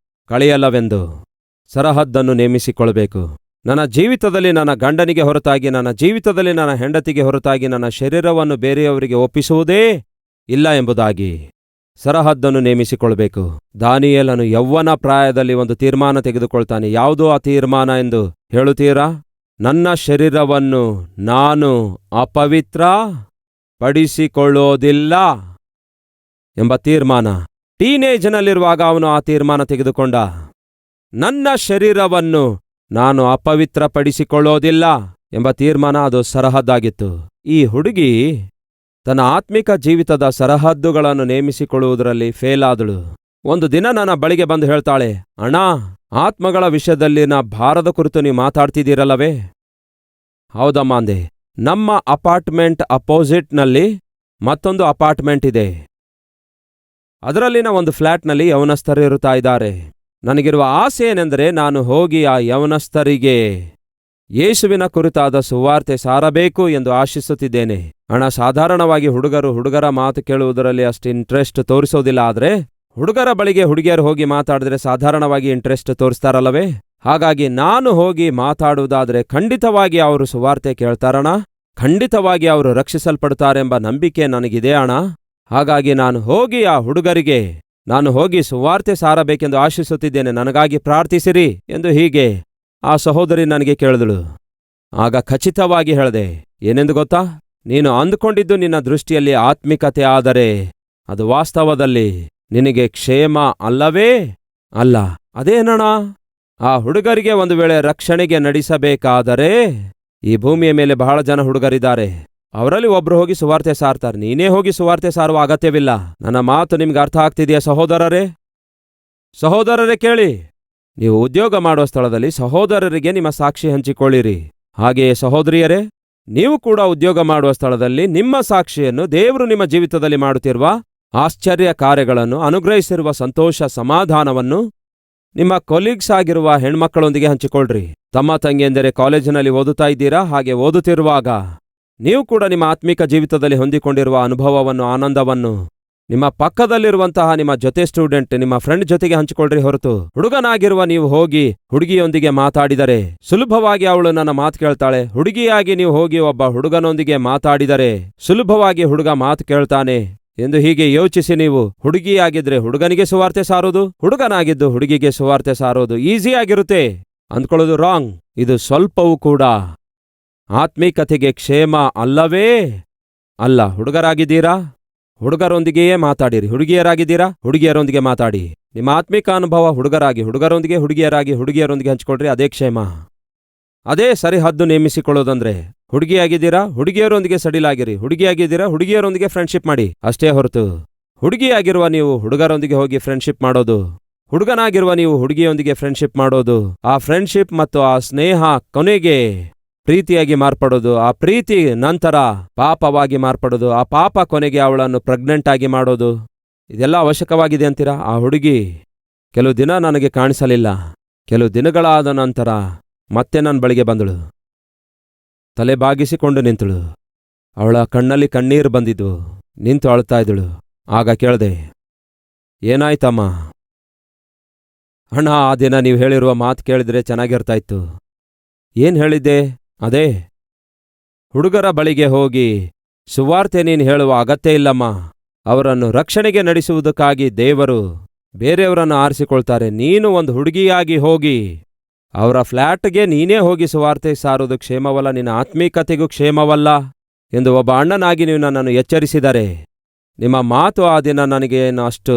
ಕಳೆಯಲ್ಲವೆಂದು ಸರಹದ್ದನ್ನು ನೇಮಿಸಿಕೊಳ್ಳಬೇಕು. ನನ್ನ ಜೀವಿತದಲ್ಲಿ ನನ್ನ ಗಂಡನಿಗೆ ಹೊರತಾಗಿ, ನನ್ನ ಜೀವಿತದಲ್ಲಿ ನನ್ನ ಹೆಂಡತಿಗೆ ಹೊರತಾಗಿ ನನ್ನ ಶರೀರವನ್ನು ಬೇರೆಯವರಿಗೆ ಒಪ್ಪಿಸುವುದೇ ಇಲ್ಲ ಎಂಬುದಾಗಿ ಸರಹದ್ದನ್ನು ನೇಮಿಸಿಕೊಳ್ಬೇಕು. ದಾನಿಯೇಲನು ಯೌವನ ಪ್ರಾಯದಲ್ಲಿ ಒಂದು ತೀರ್ಮಾನ ತೆಗೆದುಕೊಳ್ತಾನೆ. ಯಾವುದೋ ಆ ತೀರ್ಮಾನ ಎಂದು ಹೇಳುತ್ತೀರಾ? ನನ್ನ ಶರೀರವನ್ನು ನಾನು ಅಪವಿತ್ರ ಪಡಿಸಿಕೊಳ್ಳೋದಿಲ್ಲ ಎಂಬ ತೀರ್ಮಾನ. ಟೀನೇಜ್ನಲ್ಲಿರುವಾಗ ಅವನು ಆ ತೀರ್ಮಾನ ತೆಗೆದುಕೊಂಡ. ನನ್ನ ಶರೀರವನ್ನು ನಾನು ಅಪವಿತ್ರಪಡಿಸಿಕೊಳ್ಳೋದಿಲ್ಲ ಎಂಬ ತೀರ್ಮಾನ. ಅದು ಸರಹದ್ದಾಗಿತ್ತು. ಈ ಹುಡುಗಿ ತನ್ನ ಆತ್ಮಿಕ ಜೀವಿತದ ಸರಹದ್ದುಗಳನ್ನು ನೇಮಿಸಿಕೊಳ್ಳುವುದರಲ್ಲಿ ಫೇಲ್ ಆದಳು. ಒಂದು ದಿನ ನನ್ನ ಬಳಿಗೆ ಬಂದು ಹೇಳ್ತಾಳೆ, ಅಣ್ಣ, ಆತ್ಮಗಳ ವಿಷಯದಲ್ಲಿನ ಭಾರದ ಕುರಿತು ನೀವು ಮಾತಾಡ್ತಿದ್ದೀರಲ್ಲವೇ? ಹೌದಮ್ಮ ಅಂದೆ. ನಮ್ಮ ಅಪಾರ್ಟ್ಮೆಂಟ್ ಅಪೋಸಿಟ್ನಲ್ಲಿ ಮತ್ತೊಂದು ಅಪಾರ್ಟ್ಮೆಂಟ್ ಇದೆ. ಅದರಲ್ಲಿನ ಒಂದು ಫ್ಲ್ಯಾಟ್ನಲ್ಲಿ ಯೌವನಸ್ಥರು ಇರುತ್ತಾ ಇದ್ದಾರೆ. ನನಗಿರುವ ಆಸೆ ಏನೆಂದರೆ ನಾನು ಹೋಗಿ ಆ ಯೌವನಸ್ಥರಿಗೆ ಯೇಸುವಿನ ಕುರಿತಾದ ಸುವಾರ್ತೆ ಸಾರಬೇಕು ಎಂದು ಆಶಿಸುತ್ತಿದ್ದೇನೆ. ಅಣ್ಣ, ಸಾಧಾರಣವಾಗಿ ಹುಡುಗರ ಮಾತು ಕೇಳುವುದರಲ್ಲಿ ಅಷ್ಟು ಇಂಟ್ರೆಸ್ಟ್ ತೋರಿಸೋದಿಲ್ಲ. ಆದರೆ ಹುಡುಗರ ಬಳಿಗೆ ಹುಡುಗಿಯರು ಹೋಗಿ ಮಾತಾಡಿದ್ರೆ ಸಾಧಾರಣವಾಗಿ ಇಂಟ್ರೆಸ್ಟ್ ತೋರಿಸ್ತಾರಲ್ಲವೇ? ಹಾಗಾಗಿ ನಾನು ಹೋಗಿ ಮಾತಾಡುವುದಾದರೆ ಖಂಡಿತವಾಗಿ ಅವರು ಸುವಾರ್ತೆ ಕೇಳ್ತಾರಣ, ಖಂಡಿತವಾಗಿ ಅವರು ರಕ್ಷಿಸಲ್ಪಡುತ್ತಾರೆಂಬ ನಂಬಿಕೆ ನನಗಿದೆ ಅಣ್ಣ. ಹಾಗಾಗಿ ನಾನು ಹೋಗಿ ಆ ಹುಡುಗರಿಗೆ ನಾನು ಹೋಗಿ ಸುವಾರ್ತೆ ಸಾರಬೇಕೆಂದು ಆಶಿಸುತ್ತಿದ್ದೇನೆ, ನನಗಾಗಿ ಪ್ರಾರ್ಥಿಸಿರಿ ಎಂದು ಹೀಗೆ ಆ ಸಹೋದರಿ ನನಗೆ ಕೇಳಿದಳು. ಆಗ ಖಚಿತವಾಗಿ ಹೇಳಿದೆ, ಏನೆಂದು ಗೊತ್ತಾ? ನೀನು ಅಂದುಕೊಂಡಿದ್ದು ನಿನ್ನ ದೃಷ್ಟಿಯಲ್ಲಿ ಆತ್ಮಿಕತೆ, ಆದರೆ ಅದು ವಾಸ್ತವದಲ್ಲಿ ನಿನಗೆ ಕ್ಷೇಮ ಅಲ್ಲವೇ ಅಲ್ಲ. ಅದೇನಣ? ಆ ಹುಡುಗರಿಗೆ ಒಂದು ವೇಳೆ ರಕ್ಷಣೆಗೆ ನಡೆಸಬೇಕಾದರೆ, ಈ ಭೂಮಿಯ ಮೇಲೆ ಬಹಳ ಜನ ಹುಡುಗರಿದ್ದಾರೆ, ಅವರಲ್ಲಿ ಒಬ್ರು ಹೋಗಿ ಸುವಾರ್ತೆ ಸಾರ್ತಾರೆ. ನೀನೇ ಹೋಗಿ ಸುವಾರ್ತೆ ಸಾರುವ ಅಗತ್ಯವಿಲ್ಲ. ನನ್ನ ಮಾತು ನಿಮ್ಗೆ ಅರ್ಥ ಆಗ್ತಿದೆಯಾ ಸಹೋದರರೇ? ಸಹೋದರರೇ ಕೇಳಿ, ನೀವು ಉದ್ಯೋಗ ಮಾಡುವ ಸ್ಥಳದಲ್ಲಿ ಸಹೋದರರಿಗೆ ನಿಮ್ಮ ಸಾಕ್ಷಿ ಹಂಚಿಕೊಳ್ಳಿರಿ. ಹಾಗೆಯೇ ಸಹೋದರಿಯರೇ, ನೀವು ಕೂಡ ಉದ್ಯೋಗ ಮಾಡುವ ಸ್ಥಳದಲ್ಲಿ ನಿಮ್ಮ ಸಾಕ್ಷಿಯನ್ನು, ದೇವರು ನಿಮ್ಮ ಜೀವಿತದಲ್ಲಿ ಮಾಡುತ್ತಿರುವ ಆಶ್ಚರ್ಯ ಕಾರ್ಯಗಳನ್ನು, ಅನುಗ್ರಹಿಸಿರುವ ಸಂತೋಷ ಸಮಾಧಾನವನ್ನು ನಿಮ್ಮ ಕೊಲೀಗ್ಸ್ ಆಗಿರುವ ಹೆಣ್ಮಕ್ಕಳೊಂದಿಗೆ ಹಂಚಿಕೊಳ್ಳ್ರಿ. ತಮ್ಮ ತಂಗಿಯಂದರೆ ಕಾಲೇಜಿನಲ್ಲಿ ಓದುತ್ತಾ ಇದ್ದೀರಾ? ಹಾಗೆ ಓದುತ್ತಿರುವಾಗ ನೀವು ಕೂಡ ನಿಮ್ಮ ಆತ್ಮಿಕ ಜೀವಿತದಲ್ಲಿ ಹೊಂದಿಕೊಂಡಿರುವ ಅನುಭವವನ್ನು, ಆನಂದವನ್ನು ನಿಮ್ಮ ಪಕ್ಕದಲ್ಲಿರುವಂತಹ ನಿಮ್ಮ ಜೊತೆ ಸ್ಟೂಡೆಂಟ್, ನಿಮ್ಮ ಫ್ರೆಂಡ್ ಜೊತೆಗೆ ಹಂಚಿಕೊಳ್ಳ್ರಿ ಹೊರತು ಹುಡುಗನಾಗಿರುವ ನೀವು ಹೋಗಿ ಹುಡುಗಿಯೊಂದಿಗೆ ಮಾತಾಡಿದರೆ ಸುಲಭವಾಗಿ ಅವಳು ನನ್ನ ಮಾತು ಕೇಳ್ತಾಳೆ. ಹುಡುಗಿಯಾಗಿ ನೀವು ಹೋಗಿ ಒಬ್ಬ ಹುಡುಗನೊಂದಿಗೆ ಮಾತಾಡಿದರೆ ಸುಲಭವಾಗಿ ಹುಡುಗ ಮಾತು ಕೇಳ್ತಾನೆ ಎಂದು ಹೀಗೆ ಯೋಚಿಸಿ ನೀವು ಹುಡುಗಿಯಾಗಿದ್ರೆ ಹುಡುಗನಿಗೆ ಸುವಾರ್ತೆ ಸಾರೋದು, ಹುಡುಗನಾಗಿದ್ದು ಹುಡುಗಿಗೆ ಸುವಾರ್ತೆ ಸಾರೋದು ಈಸಿಯಾಗಿರುತ್ತೆ ಅಂದ್ಕೊಳ್ಳೋದು ರಾಂಗ್. ಇದು ಸ್ವಲ್ಪವೂ ಕೂಡ ಆತ್ಮೀಕತೆಗೆ ಕ್ಷೇಮ ಅಲ್ಲವೇ ಅಲ್ಲ. ಹುಡುಗರಾಗಿದ್ದೀರಾ? ಹುಡುಗರೊಂದಿಗೆಯೇ ಮಾತಾಡಿರಿ. ಹುಡುಗಿಯರಾಗಿದ್ದೀರಾ? ಹುಡುಗಿಯರೊಂದಿಗೆ ಮಾತಾಡಿ. ನಿಮ್ಮ ಆತ್ಮಿಕ ಅನುಭವ ಹುಡುಗರೊಂದಿಗೆ, ಹುಡುಗಿಯರೊಂದಿಗೆ ಹಂಚಿಕೊಳ್ಳ್ರಿ. ಅದೇ ಕ್ಷೇಮ, ಅದೇ ಸರಿಹದ್ದು ನೇಮಿಸಿಕೊಳ್ಳೋದಂದ್ರೆ. ಹುಡುಗಿಯಾಗಿದ್ದೀರಾ? ಹುಡುಗಿಯರೊಂದಿಗೆ ಸಡಿಲಾಗಿರಿ. ಹುಡುಗಿಯರೊಂದಿಗೆ ಫ್ರೆಂಡ್ಶಿಪ್ ಮಾಡಿ. ಅಷ್ಟೇ ಹೊರತು ಹುಡುಗಿಯಾಗಿರುವ ನೀವು ಹುಡುಗರೊಂದಿಗೆ ಹೋಗಿ ಫ್ರೆಂಡ್ಶಿಪ್ ಮಾಡೋದು, ಹುಡುಗನಾಗಿರುವ ನೀವು ಹುಡುಗಿಯೊಂದಿಗೆ ಫ್ರೆಂಡ್ಶಿಪ್ ಮಾಡೋದು, ಆ ಫ್ರೆಂಡ್ಶಿಪ್ ಮತ್ತು ಆ ಸ್ನೇಹ ಕೊನೆಗೆ ಪ್ರೀತಿಯಾಗಿ ಮಾರ್ಪಡೋದು, ಆ ಪ್ರೀತಿ ನಂತರ ಪಾಪವಾಗಿ ಮಾರ್ಪಡೋದು, ಆ ಪಾಪ ಕೊನೆಗೆ ಅವಳನ್ನು ಪ್ರೆಗ್ನೆಂಟ್ ಆಗಿ ಮಾಡೋದು, ಇದೆಲ್ಲ ಅವಶ್ಯಕವಾಗಿದೆ ಅಂತೀರಾ? ಆ ಹುಡುಗಿ ಕೆಲವು ದಿನ ನನಗೆ ಕಾಣಿಸಲಿಲ್ಲ. ಕೆಲವು ದಿನಗಳಾದ ನಂತರ ಮತ್ತೆ ನನ್ನ ಬಳಿಗೆ ಬಂದಳು. ತಲೆ ಬಾಗಿಸಿಕೊಂಡು ನಿಂತಳು. ಅವಳ ಕಣ್ಣಲ್ಲಿ ಕಣ್ಣೀರು ಬಂದಿದ್ವು. ನಿಂತು ಅಳ್ತಾ ಇದ್ದಳು. ಆಗ ಕೇಳ್ದೆ, ಏನಾಯ್ತಮ್ಮ? ಅಣ್ಣ, ಆ ದಿನ ನೀವು ಹೇಳಿರುವ ಮಾತು ಕೇಳಿದ್ರೆ ಚೆನ್ನಾಗಿರ್ತಾ ಇತ್ತು. ಏನ್ ಹೇಳಿದ್ದೆ? ಅದೇ, ಹುಡುಗರ ಬಳಿಗೆ ಹೋಗಿ ಸುವಾರ್ತೆ ನೀನು ಹೇಳುವ ಅಗತ್ಯ ಇಲ್ಲಮ್ಮ. ಅವರನ್ನು ರಕ್ಷಣೆಗೆ ನಡೆಸುವುದಕ್ಕಾಗಿ ದೇವರು ಬೇರೆಯವರನ್ನು ಆರಿಸಿಕೊಳ್ತಾರೆ. ನೀನು ಒಂದು ಹುಡುಗಿಯಾಗಿ ಹೋಗಿ ಅವರ ಫ್ಲ್ಯಾಟ್ಗೆ ನೀನೇ ಹೋಗಿ ಸುವಾರ್ತೆ ಸಾರುವುದು ಕ್ಷೇಮವಲ್ಲ, ನಿನ್ನ ಆತ್ಮೀಕತೆಗೂ ಕ್ಷೇಮವಲ್ಲ ಎಂದು ಒಬ್ಬ ಅಣ್ಣನಾಗಿ ನೀವು ನನ್ನನ್ನು ಎಚ್ಚರಿಸಿದರೆ, ನಿಮ್ಮ ಮಾತು ಆ ದಿನ ನನಗೇನು ಅಷ್ಟು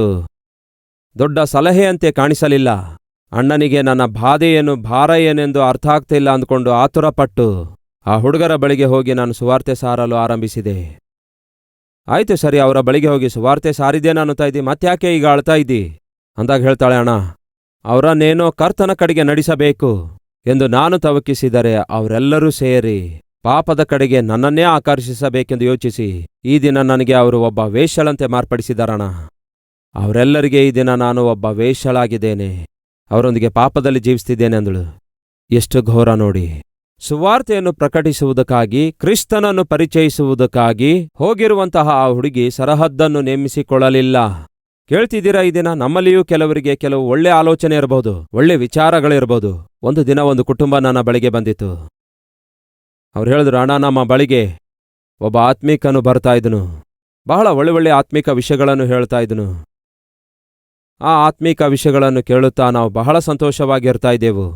ದೊಡ್ಡ ಸಲಹೆಯಂತೆ ಕಾಣಿಸಲಿಲ್ಲ. ಅಣ್ಣನಿಗೆ ನನ್ನ ಬಾಧೆ ಏನು, ಭಾರ ಏನೆಂದು ಅರ್ಥ ಆಗ್ತಿಲ್ಲ ಅಂದ್ಕೊಂಡು ಆತುರಪಟ್ಟು ಆ ಹುಡುಗರ ಬಳಿಗೆ ಹೋಗಿ ನಾನು ಸುವಾರ್ತೆ ಸಾರಲು ಆರಂಭಿಸಿದೆ. ಆಯ್ತು ಸರಿ, ಅವರ ಬಳಿಗೆ ಹೋಗಿ ಸುವಾರ್ತೆ ಸಾರಿದ್ದೇನೆ ಅನ್ನುತ್ತಾ ಇದ್ದಿ, ಮತ್ತ್ಯಾಕೆ ಈಗ ಅಳ್ತಾ ಇದ್ದಿ ಅಂದಾಗ ಹೇಳ್ತಾಳೆ, ಅಣ್ಣ ಅವರನ್ನೇನೋ ಕರ್ತನ ಕಡೆಗೆ ನಡೆಸಬೇಕು ಎಂದು ನಾನು ತವಕಿಸಿದರೆ ಅವರೆಲ್ಲರೂ ಸೇರಿ ಪಾಪದ ಕಡೆಗೆ ನನ್ನನ್ನೇ ಆಕರ್ಷಿಸಬೇಕೆಂದು ಯೋಚಿಸಿ ಈ ದಿನ ನನಗೆ ಅವರು ಒಬ್ಬ ವೇಶ್ಯಳಂತೆ ಮಾರ್ಪಡಿಸಿದಾರಣ. ಅವರೆಲ್ಲರಿಗೆ ಈ ದಿನ ನಾನು ಒಬ್ಬ ವೇಶ್ಯಳಾಗಿದ್ದೇನೆ, ಅವರೊಂದಿಗೆ ಪಾಪದಲ್ಲಿ ಜೀವಿಸ್ತಿದ್ದೇನೆ ಅಂದಳು. ಎಷ್ಟು ಘೋರ ನೋಡಿ. ಸುವಾರ್ತೆಯನ್ನು ಪ್ರಕಟಿಸುವುದಕ್ಕಾಗಿ, ಕ್ರಿಸ್ತನನ್ನು ಪರಿಚಯಿಸುವುದಕ್ಕಾಗಿ ಹೋಗಿರುವಂತಹ ಆ ಹುಡುಗಿ ಸರಹದ್ದನ್ನು ನೇಮಿಸಿಕೊಳ್ಳಲಿಲ್ಲ. ಕೇಳ್ತಿದ್ದೀರಾ, ಈ ದಿನ ನಮ್ಮಲ್ಲಿಯೂ ಕೆಲವರಿಗೆ ಕೆಲವು ಒಳ್ಳೆ ಆಲೋಚನೆ ಇರಬಹುದು, ಒಳ್ಳೆ ವಿಚಾರಗಳಿರ್ಬೋದು. ಒಂದು ದಿನ ಒಂದು ಕುಟುಂಬ ನನ್ನ ಬಳಿಗೆ ಬಂದಿತ್ತು. ಅವ್ರು ಹೇಳಿದ್ರು, ಅಣ್ಣ ನಮ್ಮ ಬಳಿಗೆ ಒಬ್ಬ ಆತ್ಮೀಕನು ಬರ್ತಾ ಇದ್ದನು, ಬಹಳ ಒಳ್ಳೆ ಆತ್ಮಿಕ ವಿಷಯಗಳನ್ನು ಹೇಳ್ತಾ ಇದ್ದನು. ಆ ಆತ್ಮೀಕ ವಿಷಯಗಳನ್ನು ಕೇಳುತ್ತಾ ನಾವು ಬಹಳ ಸಂತೋಷವಾಗಿರ್ತಾ ಇದ್ದೆವು.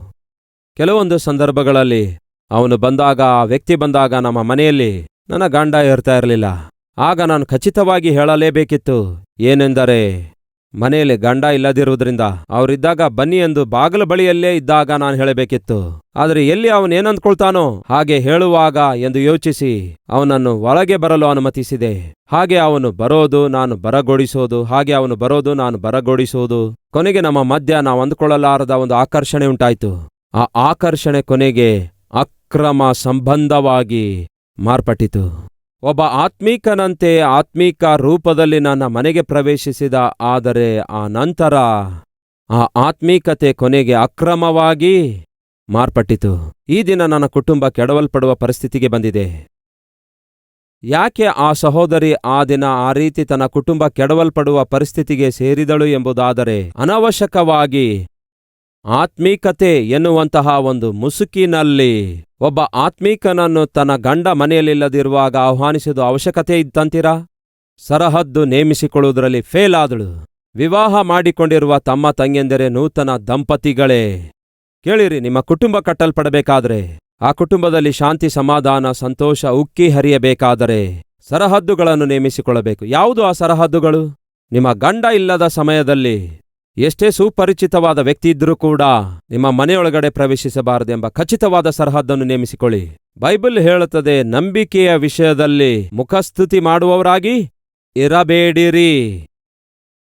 ಕೆಲವೊಂದು ಸಂದರ್ಭಗಳಲ್ಲಿ ಅವನು ಬಂದಾಗ, ಆ ವ್ಯಕ್ತಿ ಬಂದಾಗ ನಮ್ಮ ಮನೆಯಲ್ಲಿ ನನ್ನ ಗಂಡ ಇರ್ತಾ ಇರಲಿಲ್ಲ. ಆಗ ನಾನು ಖಚಿತವಾಗಿ ಹೇಳಲೇಬೇಕಿತ್ತು, ಏನೆಂದರೆ ಮನೆಯಲ್ಲಿ ಗಂಡ ಇಲ್ಲದಿರುವುದರಿಂದ ಅವರಿದ್ದಾಗ ಬನ್ನಿ ಎಂದು ಬಾಗಿಲ ಬಳಿಯಲ್ಲೇ ಇದ್ದಾಗ ನಾನು ಹೇಳಬೇಕಿತ್ತು. ಆದರೆ ಎಲ್ಲಿ ಅವನೇನಂದ್ಕೊಳ್ತಾನೋ ಹಾಗೆ ಹೇಳುವಾಗ ಎಂದು ಯೋಚಿಸಿ ಅವನನ್ನು ಒಳಗೆ ಬರಲು ಅನುಮತಿಸಿದೆ. ಹಾಗೆ ಅವನು ಬರೋದು, ನಾನು ಬರಗೊಡಿಸೋದು, ಹಾಗೆ ಅವನು ಬರೋದು, ನಾನು ಬರಗೊಡಿಸೋದು. ಕೊನೆಗೆ ನಮ್ಮ ಮಧ್ಯ ನಾವು ಅಂದುಕೊಳ್ಳಲಾರದ ಒಂದು ಆಕರ್ಷಣೆ ಉಂಟಾಯಿತು. ಆ ಆಕರ್ಷಣೆ ಕೊನೆಗೆ ಅಕ್ರಮ ಸಂಬಂಧವಾಗಿ ಮಾರ್ಪಟ್ಟಿತು. ಒಬ್ಬ ಆತ್ಮೀಕನಂತೆ ಆತ್ಮೀಕ ರೂಪದಲ್ಲಿ ನನ್ನ ಮನೆಗೆ ಪ್ರವೇಶಿಸಿದ. ಆದರೆ ಆ ನಂತರ ಆ ಆತ್ಮೀಕತೆ ಕೊನೆಗೆ ಅಕ್ರಮವಾಗಿ ಮಾರ್ಪಟ್ಟಿತು. ಈ ದಿನ ನನ್ನ ಕುಟುಂಬ ಕೆಡವಲ್ಪಡುವ ಪರಿಸ್ಥಿತಿಗೆ ಬಂದಿದೆ. ಯಾಕೆ ಆ ಸಹೋದರಿ ಆ ದಿನ ಆ ರೀತಿ ತನ್ನ ಕುಟುಂಬ ಕೆಡವಲ್ಪಡುವ ಪರಿಸ್ಥಿತಿಗೆ ಸೇರಿದಳು ಎಂಬುದಾದರೆ, ಅನವಶ್ಯಕವಾಗಿ ಆತ್ಮೀಕತೆ ಎನ್ನುವಂತಹ ಒಂದು ಮುಸುಕಿನಲ್ಲಿ ಒಬ್ಬ ಆತ್ಮೀಕನನ್ನು ತನ್ನ ಗಂಡ ಮನೆಯಲ್ಲಿಲ್ಲದಿರುವಾಗ ಆಹ್ವಾನಿಸುವುದು ಅವಶ್ಯಕತೆ ಇತ್ತಂತೀರಾ? ಸರಹದ್ದು ನೇಮಿಸಿಕೊಳ್ಳುವುದರಲ್ಲಿ ಫೇಲ್ ಆದಳು. ವಿವಾಹ ಮಾಡಿಕೊಂಡಿರುವ ತಮ್ಮ ತಂಗಿಯಂದರೆ ನೂತನ ದಂಪತಿಗಳೇ, ಕೇಳಿರಿ, ನಿಮ್ಮ ಕುಟುಂಬ ಕಟ್ಟಲ್ಪಡಬೇಕಾದರೆ, ಆ ಕುಟುಂಬದಲ್ಲಿ ಶಾಂತಿ, ಸಮಾಧಾನ, ಸಂತೋಷ ಉಕ್ಕಿ ಹರಿಯಬೇಕಾದರೆ ಸರಹದ್ದುಗಳನ್ನು ನೇಮಿಸಿಕೊಳ್ಳಬೇಕು. ಯಾವುದು ಆ ಸರಹದ್ದುಗಳು? ನಿಮ್ಮ ಗಂಡ ಇಲ್ಲದ ಸಮಯದಲ್ಲಿ ಎಷ್ಟೇ ಸುಪರಿಚಿತವಾದ ವ್ಯಕ್ತಿ ಇದ್ರೂ ಕೂಡ ನಿಮ್ಮ ಮನೆಯೊಳಗಡೆ ಪ್ರವೇಶಿಸಬಾರದೆಂಬ ಖಚಿತವಾದ ಸರಹದ್ದನ್ನು ನೇಮಿಸಿಕೊಳ್ಳಿ. ಬೈಬಲ್ ಹೇಳುತ್ತದೆ, ನಂಬಿಕೆಯ ವಿಷಯದಲ್ಲಿ ಮುಖಸ್ತುತಿ ಮಾಡುವವರಾಗಿ ಇರಬೇಡಿರಿ.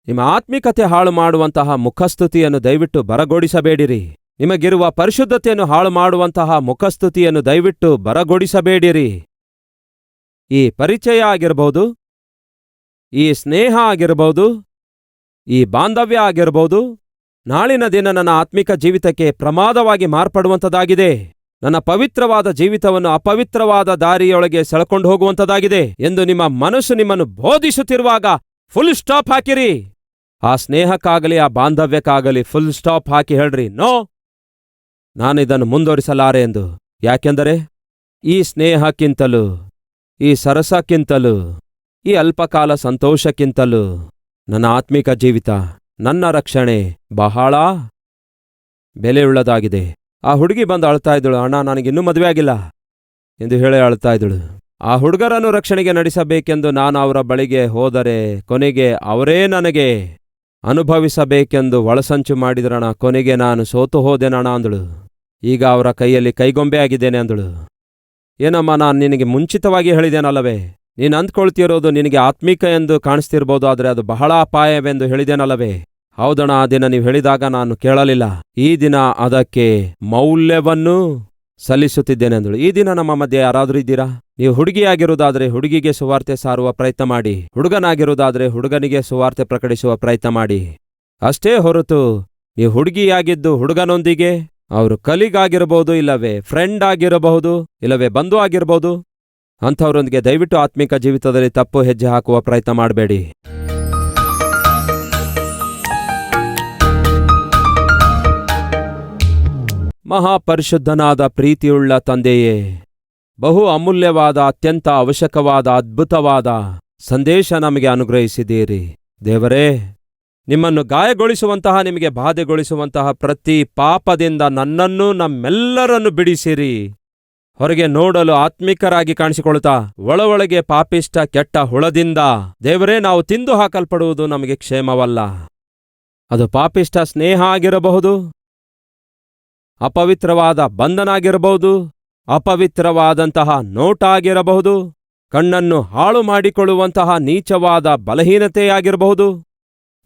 ನಿಮ್ಮ ಆತ್ಮಿಕತೆ ಹಾಳು ಮಾಡುವಂತಹ ಮುಖಸ್ತುತಿಯನ್ನು ದಯವಿಟ್ಟು ಬರಗೊಡಿಸಬೇಡಿರಿ. ನಿಮಗಿರುವ ಪರಿಶುದ್ಧತೆಯನ್ನು ಹಾಳು ಮಾಡುವಂತಹ ಮುಖಸ್ತುತಿಯನ್ನು ದಯವಿಟ್ಟು ಬರಗೊಡಿಸಬೇಡಿರಿ. ಈ ಪರಿಚಯ ಆಗಿರಬಹುದು, ಈ ಸ್ನೇಹ ಆಗಿರಬಹುದು, ಈ ಬಾಂಧವ್ಯ ಆಗಿರಬಹುದು, ನಾಳಿನ ದಿನ ನನ್ನ ಆತ್ಮಿಕ ಜೀವಿತಕ್ಕೆ ಪ್ರಮಾದವಾಗಿ ಮಾರ್ಪಡುವಂಥದ್ದಾಗಿದೆ. ನನ್ನ ಪವಿತ್ರವಾದ ಜೀವಿತವನ್ನು ಅಪವಿತ್ರವಾದ ದಾರಿಯೊಳಗೆ ಸೆಳೆಕೊಂಡು ಹೋಗುವಂಥದ್ದಾಗಿದೆ ಎಂದು ನಿಮ್ಮ ಮನಸ್ಸು ನಿಮ್ಮನ್ನು ಬೋಧಿಸುತ್ತಿರುವಾಗ ಫುಲ್ ಸ್ಟಾಪ್ ಹಾಕಿರಿ. ಆ ಸ್ನೇಹಕ್ಕಾಗಲಿ ಆ ಬಾಂಧವ್ಯಕ್ಕಾಗಲಿ ಫುಲ್ ಸ್ಟಾಪ್ ಹಾಕಿ ಹೇಳ್ರಿ, ನೋ, ನಾನಿದನ್ನು ಮುಂದುವರಿಸಲಾರೆ ಎಂದು. ಯಾಕೆಂದರೆ ಈ ಸ್ನೇಹಕ್ಕಿಂತಲೂ, ಈ ಸರಸಕ್ಕಿಂತಲೂ, ಈ ಅಲ್ಪಕಾಲ ಸಂತೋಷಕ್ಕಿಂತಲೂ ನನ್ನ ಆತ್ಮಿಕ ಜೀವಿತ, ನನ್ನ ರಕ್ಷಣೆ ಬಹಳ ಬೆಲೆಯುಳ್ಳದಾಗಿದೆ. ಆ ಹುಡುಗಿ ಬಂದು ಅಳ್ತಾ ಇದ್ದಳು, ಅಣ್ಣ ನನಗಿನ್ನೂ ಮದುವೆ ಆಗಿಲ್ಲ ಎಂದು ಹೇಳಿ ಅಳ್ತಾ ಇದ್ದಳು. ಆ ಹುಡುಗರನ್ನು ರಕ್ಷಣೆಗೆ ನಡೆಸಬೇಕೆಂದು ನಾನು ಅವರ ಬಳಿಗೆ ಹೋದರೆ ಕೊನೆಗೆ ಅವರೇ ನನಗೆ ಅನುಭವಿಸಬೇಕೆಂದು ಒಳಸಂಚು ಮಾಡಿದ್ರಣ. ಕೊನೆಗೆ ನಾನು ಸೋತು ಹೋದೆನಣ ಅಂದಳು. ಈಗ ಅವರ ಕೈಯಲ್ಲಿ ಕೈಗೊಂಬೆ ಆಗಿದ್ದೇನೆ ಅಂದಳು. ಏನಮ್ಮ, ನಾನು ನಿನಗೆ ಮುಂಚಿತವಾಗಿ ಹೇಳಿದ್ದೇನಲ್ಲವೇ? ನೀನು ಅಂದ್ಕೊಳ್ತಿರೋದು ನಿನಗೆ ಆತ್ಮೀಕ ಎಂದು ಕಾಣಿಸ್ತಿರ್ಬೋದು, ಆದರೆ ಅದು ಬಹಳ ಅಪಾಯವೆಂದು ಹೇಳಿದೇನಲ್ಲವೇ? ಹೌದಣ, ಆ ದಿನ ನೀವು ಹೇಳಿದಾಗ ನಾನು ಕೇಳಲಿಲ್ಲ. ಈ ದಿನ ಅದಕ್ಕೆ ಮೌಲ್ಯವನ್ನು ಸಲ್ಲಿಸುತ್ತಿದ್ದೇನೆ ಅಂದಳು. ಈ ದಿನ ನಮ್ಮ ಮಧ್ಯೆ ಯಾರಾದರೂ ಇದ್ದೀರಾ? ನೀವು ಹುಡುಗಿಯಾಗಿರುವುದಾದರೆ ಹುಡುಗಿಗೆ ಸುವಾರ್ತೆ ಸಾರುವ ಪ್ರಯತ್ನ ಮಾಡಿ, ಹುಡುಗನಾಗಿರುವುದಾದರೆ ಹುಡುಗನಿಗೆ ಸುವಾರ್ತೆ ಪ್ರಕಟಿಸುವ ಪ್ರಯತ್ನ ಮಾಡಿ. ಅಷ್ಟೇ ಹೊರತು ನೀವು ಹುಡುಗಿಯಾಗಿದ್ದು ಹುಡುಗನೊಂದಿಗೆ, ಅವರು ಕಲಿಗಾಗಿರಬಹುದು, ಇಲ್ಲವೇ ಫ್ರೆಂಡ್ ಆಗಿರಬಹುದು, ಇಲ್ಲವೇ ಬಂಧು ಆಗಿರಬಹುದು, ಅಂಥವರೊಂದಿಗೆ ದಯವಿಟ್ಟು ಆತ್ಮಿಕ ಜೀವಿತದಲ್ಲಿ ತಪ್ಪು ಹೆಜ್ಜೆ ಹಾಕುವ ಪ್ರಯತ್ನ ಮಾಡಬೇಡಿ. ಮಹಾಪರಿಶುದ್ಧನಾದ ಪ್ರೀತಿಯುಳ್ಳ ತಂದೆಯೇ, ಬಹು ಅಮೂಲ್ಯವಾದ, ಅತ್ಯಂತ ಅವಶ್ಯಕವಾದ, ಅದ್ಭುತವಾದ ಸಂದೇಶ ನಮಗೆ ಅನುಗ್ರಹಿಸಿದ್ದೀರಿ. ದೇವರೇ, ನಿಮ್ಮನ್ನು ಗಾಯಗೊಳಿಸುವಂತಹ, ನಿಮಗೆ ಬಾಧೆಗೊಳಿಸುವಂತಹ ಪ್ರತಿ ಪಾಪದಿಂದ ನನ್ನನ್ನು, ನಮ್ಮೆಲ್ಲರನ್ನು ಬಿಡಿಸಿರಿ. ಹೊರಗೆ ನೋಡಲು ಆತ್ಮಿಕರಾಗಿ ಕಾಣಿಸಿಕೊಳ್ಳುತ್ತಾ ಒಳಗೆ ಪಾಪಿಷ್ಟ ಕೆಟ್ಟ ಹುಳದಿಂದ ದೇವರೇ ನಾವು ತಿಂದು ಹಾಕಲ್ಪಡುವುದು ನಮಗೆ ಕ್ಷೇಮವಲ್ಲ. ಅದು ಪಾಪಿಷ್ಟ ಸ್ನೇಹ ಆಗಿರಬಹುದು, ಅಪವಿತ್ರವಾದ ಬಂಧನ ಆಗಿರಬಹುದು, ಅಪವಿತ್ರವಾದಂತಹ ನೋಟ ಆಗಿರಬಹುದು, ಕಣ್ಣನ್ನು ಹಾಳು ಮಾಡಿಕೊಳ್ಳುವಂತಹ ನೀಚವಾದ ಬಲಹೀನತೆಯಾಗಿರಬಹುದು.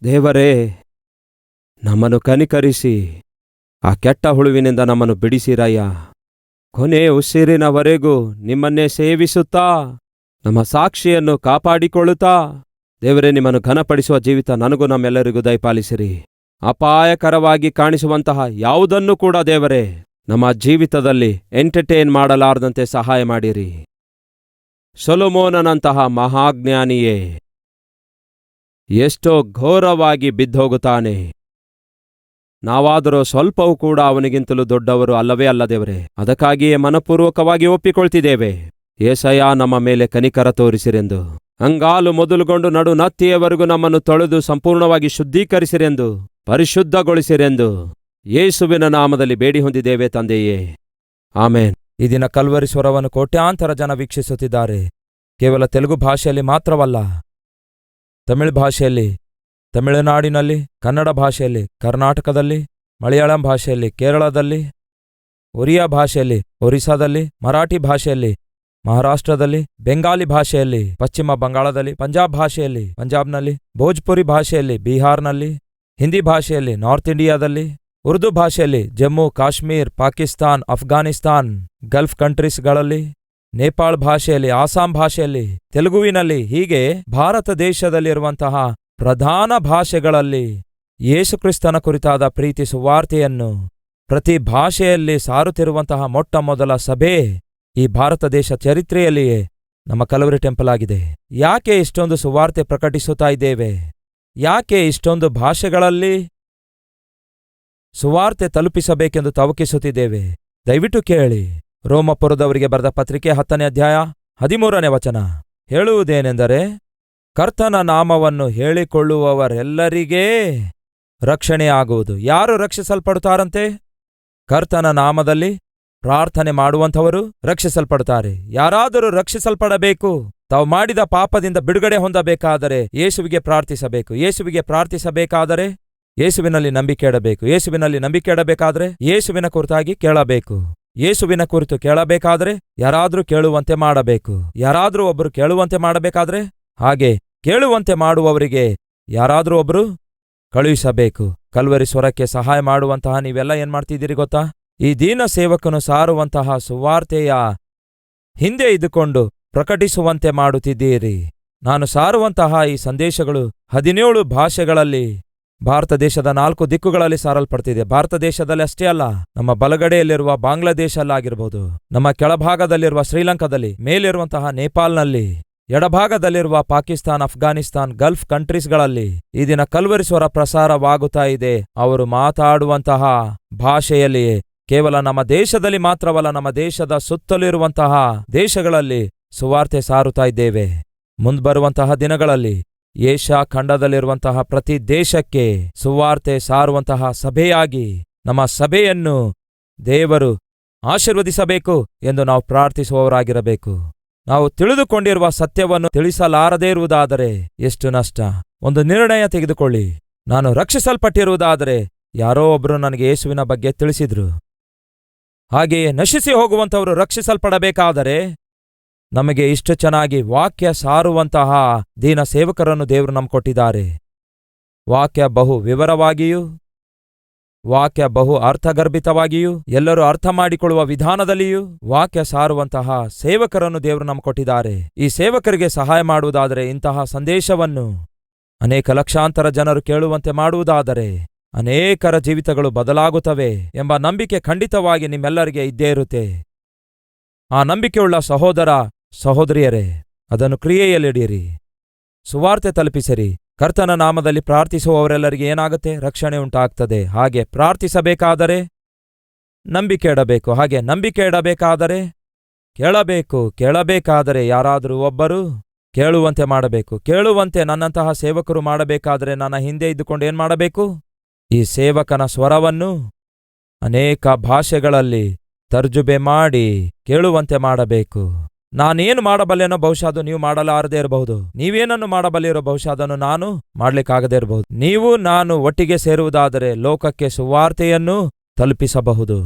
ದೇವರೇ, ನಮ್ಮನ್ನು ಕನಿಕರಿಸಿ ಆ ಕೆಟ್ಟ ಹುಳುವಿನಿಂದ ನಮ್ಮನ್ನು ಬಿಡಿಸಿರಯ್ಯ. ಕೊನೆ ಉಸಿರಿನವರೆಗೂ ನಿಮ್ಮನ್ನೇ ಸೇವಿಸುತ್ತಾ ನಮ್ಮ ಸಾಕ್ಷಿಯನ್ನು ಕಾಪಾಡಿಕೊಳ್ಳುತ್ತಾ ದೇವರೇ, ನಿಮ್ಮನ್ನು ಘನಪಡಿಸುವ ಜೀವಿತ ನನಗೂ ನಮ್ಮೆಲ್ಲರಿಗೂ ದಯಪಾಲಿಸಿರಿ. ಅಪಾಯಕರವಾಗಿ ಕಾಣಿಸುವಂತಹ ಯಾವುದನ್ನು ಕೂಡ ದೇವರೇ ನಮ್ಮ ಜೀವಿತದಲ್ಲಿ ಎಂಟರ್ಟೈನ್ ಮಾಡಲಾರದಂತೆ ಸಹಾಯ ಮಾಡಿರಿ. ಸೊಲೊಮೋನನಂತಹ ಮಹಾಜ್ಞಾನಿಯೇ ಎಷ್ಟೋ ಘೋರವಾಗಿ ಬಿದ್ದೋಗುತ್ತಾನೆ. ನಾವಾದರೂ ಸ್ವಲ್ಪವೂ ಕೂಡ ಅವನಿಗಿಂತಲೂ ದೊಡ್ಡವರು ಅಲ್ಲವೇ ಅಲ್ಲ ದೇವರೇ. ಅದಕ್ಕಾಗಿಯೇ ಮನಪೂರ್ವಕವಾಗಿ ಒಪ್ಪಿಕೊಳ್ತಿದ್ದೇವೆ. ಏಸಯ್ಯ, ನಮ್ಮ ಮೇಲೆ ಕನಿಕರ ತೋರಿಸಿರೆಂದು, ಅಂಗಾಲು ಮೊದಲುಗೊಂಡು ನಡು ನತ್ತಿಯವರೆಗೂ ನಮ್ಮನ್ನು ತೊಳೆದು ಸಂಪೂರ್ಣವಾಗಿ ಶುದ್ಧೀಕರಿಸಿರೆಂದು, ಪರಿಶುದ್ಧಗೊಳಿಸಿರೆಂದು ಯೇಸುವಿನ ನಾಮದಲ್ಲಿ ಬೇಡಿ ಹೊಂದಿದ್ದೇವೆ ತಂದೆಯೇ, ಆಮೇನ್. ಈ ದಿನ ಕಲ್ವರಿ ಸ್ವರವನ್ನು ಕೋಟ್ಯಾಂತರ ಜನ ವೀಕ್ಷಿಸುತ್ತಿದ್ದಾರೆ. ಕೇವಲ ತೆಲುಗು ಭಾಷೆಯಲ್ಲಿ ಮಾತ್ರವಲ್ಲ, ತಮಿಳು ಭಾಷೆಯಲ್ಲಿ ತಮಿಳುನಾಡಿನಲ್ಲಿ, ಕನ್ನಡ ಭಾಷೆಯಲ್ಲಿ ಕರ್ನಾಟಕದಲ್ಲಿ, ಮಲಯಾಳಂ ಭಾಷೆಯಲ್ಲಿ ಕೇರಳದಲ್ಲಿ, ಒರಿಯಾ ಭಾಷೆಯಲ್ಲಿ ಒರಿಸ್ಸಾದಲ್ಲಿ, ಮರಾಠಿ ಭಾಷೆಯಲ್ಲಿ ಮಹಾರಾಷ್ಟ್ರದಲ್ಲಿ, ಬೆಂಗಾಲಿ ಭಾಷೆಯಲ್ಲಿ ಪಶ್ಚಿಮ ಬಂಗಾಳದಲ್ಲಿ, ಪಂಜಾಬ್ ಭಾಷೆಯಲ್ಲಿ ಪಂಜಾಬ್ನಲ್ಲಿ, ಭೋಜ್ಪುರಿ ಭಾಷೆಯಲ್ಲಿ ಬಿಹಾರ್ನಲ್ಲಿ, ಹಿಂದಿ ಭಾಷೆಯಲ್ಲಿ ನಾರ್ತ್ ಇಂಡಿಯಾದಲ್ಲಿ, ಉರ್ದು ಭಾಷೆಯಲ್ಲಿ ಜಮ್ಮು ಕಾಶ್ಮೀರ್, ಪಾಕಿಸ್ತಾನ್, ಅಫ್ಘಾನಿಸ್ತಾನ್, ಗಲ್ಫ್ ಕಂಟ್ರೀಸ್ಗಳಲ್ಲಿ, ನೇಪಾಳ್ ಭಾಷೆಯಲ್ಲಿ, ಆಸಾಂ ಭಾಷೆಯಲ್ಲಿ, ತೆಲುಗುವಿನಲ್ಲಿ, ಹೀಗೆ ಭಾರತ ದೇಶದಲ್ಲಿರುವಂತಹ ಪ್ರಧಾನ ಭಾಷೆಗಳಲ್ಲಿ ಯೇಸುಕ್ರಿಸ್ತನ ಕುರಿತಾದ ಪ್ರೀತಿ ಸುವಾರ್ತೆಯನ್ನು ಪ್ರತಿ ಭಾಷೆಯಲ್ಲಿ ಸಾರುತ್ತಿರುವಂತಹ ಮೊಟ್ಟ ಮೊದಲ ಸಭೆ ಈ ಭಾರತ ದೇಶ ಚರಿತ್ರೆಯಲ್ಲಿಯೇ ನಮ್ಮ ಕಲ್ವರಿ ಟೆಂಪಲ್ ಆಗಿದೆ. ಯಾಕೆ ಇಷ್ಟೊಂದು ಸುವಾರ್ತೆ ಪ್ರಕಟಿಸುತ್ತಾ ಇದ್ದೇವೆ? ಯಾಕೆ ಇಷ್ಟೊಂದು ಭಾಷೆಗಳಲ್ಲಿ ಸುವಾರ್ತೆ ತಲುಪಿಸಬೇಕೆಂದು ತವಕಿಸುತ್ತಿದ್ದೇವೆ? ದಯವಿಟ್ಟು ಕೇಳಿ. ರೋಮಪುರದವರಿಗೆ ಬರೆದ ಪತ್ರಿಕೆ 10ನೇ ಅಧ್ಯಾಯ 13ನೇ ವಚನ ಹೇಳುವುದೇನೆಂದರೆ, ಕರ್ತನ ನಾಮವನ್ನು ಹೇಳಿಕೊಳ್ಳುವವರೆಲ್ಲರಿಗೇ ರಕ್ಷಣೆಯಾಗುವುದು. ಯಾರು ರಕ್ಷಿಸಲ್ಪಡುತ್ತಾರಂತೆ? ಕರ್ತನ ನಾಮದಲ್ಲಿ ಪ್ರಾರ್ಥನೆ ಮಾಡುವಂಥವರು ರಕ್ಷಿಸಲ್ಪಡುತ್ತಾರೆ. ಯಾರಾದರೂ ರಕ್ಷಿಸಲ್ಪಡಬೇಕು, ತಾವು ಮಾಡಿದ ಪಾಪದಿಂದ ಬಿಡುಗಡೆ ಹೊಂದಬೇಕಾದರೆ ಯೇಸುವಿಗೆ ಪ್ರಾರ್ಥಿಸಬೇಕು. ಯೇಸುವಿಗೆ ಪ್ರಾರ್ಥಿಸಬೇಕಾದರೆ ಯೇಸುವಿನಲ್ಲಿ ನಂಬಿಕೆ ಇಡಬೇಕು. ಯೇಸುವಿನಲ್ಲಿ ನಂಬಿಕೆ ಇಡಬೇಕಾದರೆ ಯೇಸುವಿನ ಕುರಿತಾಗಿ ಕೇಳಬೇಕು. ಯೇಸುವಿನ ಕುರಿತು ಕೇಳಬೇಕಾದರೆ ಯಾರಾದ್ರೂ ಕೇಳುವಂತೆ ಮಾಡಬೇಕು. ಯಾರಾದ್ರೂ ಒಬ್ಬರು ಕೇಳುವಂತೆ ಮಾಡಬೇಕಾದ್ರೆ ಹಾಗೆ ಕೇಳುವಂತೆ ಮಾಡುವವರಿಗೆ ಯಾರಾದ್ರೂ ಒಬ್ಬರು ಕಳುಹಿಸಬೇಕು. ಕಲ್ವರಿ ಸ್ವರಕ್ಕೆ ಸಹಾಯ ಮಾಡುವಂತಹ ನೀವೆಲ್ಲ ಏನ್ ಮಾಡ್ತಿದ್ದೀರಿ ಗೊತ್ತಾ? ಈ ದೀನ ಸೇವಕನು ಸಾರುವಂತಹ ಸುವಾರ್ತೆಯ ಹಿಂದೆ ಇದ್ದುಕೊಂಡು ಪ್ರಕಟಿಸುವಂತೆ ಮಾಡುತ್ತಿದ್ದೀರಿ. ನಾನು ಸಾರುವಂತಹ ಈ ಸಂದೇಶಗಳು 17 ಭಾಷೆಗಳಲ್ಲಿ ಭಾರತ ದೇಶದ 4 ದಿಕ್ಕುಗಳಲ್ಲಿ ಸಾರಲ್ಪಡ್ತಿದೆ. ಭಾರತ ದೇಶದಲ್ಲಿ ಅಷ್ಟೇ ಅಲ್ಲ, ನಮ್ಮ ಬಲಗಡೆಯಲ್ಲಿರುವ ಬಾಂಗ್ಲಾದೇಶಲ್ಲಾಗಿರ್ಬೋದು, ನಮ್ಮ ಕೆಳಭಾಗದಲ್ಲಿರುವ ಶ್ರೀಲಂಕಾದಲ್ಲಿ, ಮೇಲಿರುವಂತಹ ನೇಪಾಲ್ನಲ್ಲಿ, ಎಡಭಾಗದಲ್ಲಿರುವ ಪಾಕಿಸ್ತಾನ್, ಅಫ್ಘಾನಿಸ್ತಾನ್, ಗಲ್ಫ್ ಕಂಟ್ರೀಸ್ಗಳಲ್ಲಿ ಈ ದಿನ ಕಲ್ವರಿ ಸ್ವರ ಪ್ರಸಾರವಾಗುತ್ತಾ ಇದೆ. ಅವರು ಮಾತಾಡುವಂತಹ ಭಾಷೆಯಲ್ಲಿಯೇ ಕೇವಲ ನಮ್ಮ ದೇಶದಲ್ಲಿ ಮಾತ್ರವಲ್ಲ, ನಮ್ಮ ದೇಶದ ಸುತ್ತಲಿರುವಂತಹ ದೇಶಗಳಲ್ಲಿ ಸುವಾರ್ತೆ ಸಾರುತ್ತಾ ಇದ್ದೇವೆ. ಮುಂದ್ಬರುವಂತಹ ದಿನಗಳಲ್ಲಿ ಏಷ್ಯಾ ಖಂಡದಲ್ಲಿರುವಂತಹ ಪ್ರತಿ ದೇಶಕ್ಕೆ ಸುವಾರ್ತೆ ಸಾರುವಂತಹ ಸಭೆಯಾಗಿ ನಮ್ಮ ಸಭೆಯನ್ನು ದೇವರು ಆಶೀರ್ವದಿಸಬೇಕು ಎಂದು ನಾವು ಪ್ರಾರ್ಥಿಸುವವರಾಗಿರಬೇಕು. ನಾವು ತಿಳಿದುಕೊಂಡಿರುವ ಸತ್ಯವನ್ನು ತಿಳಿಸಲಾರದೇ ಇರುವುದಾದರೆ ಎಷ್ಟು ನಷ್ಟ. ಒಂದು ನಿರ್ಣಯ ತೆಗೆದುಕೊಳ್ಳಿ. ನಾನು ರಕ್ಷಿಸಲ್ಪಟ್ಟಿರುವುದಾದರೆ ಯಾರೋ ಒಬ್ಬರು ನನಗೆ ಯೇಸುವಿನ ಬಗ್ಗೆ ತಿಳಿಸಿದ್ರು. ಹಾಗೆಯೇ ನಶಿಸಿ ಹೋಗುವಂಥವರು ರಕ್ಷಿಸಲ್ಪಡಬೇಕಾದರೆ ನಮಗೆ ಇಷ್ಟು ಚೆನ್ನಾಗಿ ವಾಕ್ಯ ಸಾರುವಂತಹ ದೀನ ಸೇವಕರನ್ನು ದೇವರು ನಮ್ಗೆ ಕೊಟ್ಟಿದ್ದಾರೆ. ವಾಕ್ಯ ಬಹು ವಿವರವಾಗಿಯೂ, ವಾಕ್ಯ ಬಹು ಅರ್ಥಗರ್ಭಿತವಾಗಿಯೂ, ಎಲ್ಲರೂ ಅರ್ಥ ಮಾಡಿಕೊಳ್ಳುವ ವಿಧಾನದಲ್ಲಿಯೂ ವಾಕ್ಯ ಸಾರುವಂತಹ ಸೇವಕರನ್ನು ದೇವರು ನಮ್ಗೆ ಕೊಟ್ಟಿದ್ದಾರೆ. ಈ ಸೇವಕರಿಗೆ ಸಹಾಯ ಮಾಡುವುದಾದರೆ, ಇಂತಹ ಸಂದೇಶವನ್ನು ಅನೇಕ ಲಕ್ಷಾಂತರ ಜನರು ಕೇಳುವಂತೆ ಮಾಡುವುದಾದರೆ ಅನೇಕರ ಜೀವಿತಗಳು ಬದಲಾಗುತ್ತವೆ ಎಂಬ ನಂಬಿಕೆ ಖಂಡಿತವಾಗಿ ನಿಮ್ಮೆಲ್ಲರಿಗೆ ಇದ್ದೇ ಇರುತ್ತೆ. ಆ ನಂಬಿಕೆಯುಳ್ಳ ಸಹೋದರ ಸಹೋದರಿಯರೇ, ಅದನ್ನು ಕ್ರಿಯೆಯಲ್ಲಿಡಿರಿ, ಸುವಾರ್ತೆ ತಲುಪಿಸಿರಿ. ಕರ್ತನ ನಾಮದಲ್ಲಿ ಪ್ರಾರ್ಥಿಸುವವರೆಲ್ಲರಿಗೆ ಏನಾಗುತ್ತೆ? ರಕ್ಷಣೆ ಉಂಟಾಗ್ತದೆ. ಹಾಗೆ ಪ್ರಾರ್ಥಿಸಬೇಕಾದರೆ ನಂಬಿಕೆ ಇಡಬೇಕು. ಹಾಗೆ ನಂಬಿಕೆ ಇಡಬೇಕಾದರೆ ಕೇಳಬೇಕು. ಕೇಳಬೇಕಾದರೆ ಯಾರಾದರೂ ಒಬ್ಬರು ಕೇಳುವಂತೆ ಮಾಡಬೇಕು. ಕೇಳುವಂತೆ ನನ್ನಂತಹ ಸೇವಕರು ಮಾಡಬೇಕಾದರೆ ನನ್ನ ಹಿಂದೆ ಇದ್ದುಕೊಂಡು ಏನ್ ಮಾಡಬೇಕು? ಈ ಸೇವಕನ ಸ್ವರವನ್ನು ಅನೇಕ ಭಾಷೆಗಳಲ್ಲಿ ತರ್ಜುಮೆ ಮಾಡಿ ಕೇಳುವಂತೆ ಮಾಡಬೇಕು. ನಾನೇನು ಮಾಡಬಲ್ಲೆನೋ ಬಹುಶಃ ಅದು ನೀವು ಮಾಡಲಾರದೇ ಇರಬಹುದು. ನೀವೇನನ್ನು ಮಾಡಬಲ್ಲಿರೋ ಬಹುಶಃ ಅದನ್ನು ನಾನು ಮಾಡ್ಲಿಕ್ಕಾಗದೇ ಇರಬಹುದು. ನೀವು ನಾನು ಒಟ್ಟಿಗೆ ಸೇರುವುದಾದರೆ ಲೋಕಕ್ಕೆ ಸುವಾರ್ತೆಯನ್ನು ತಲುಪಿಸಬಹುದು.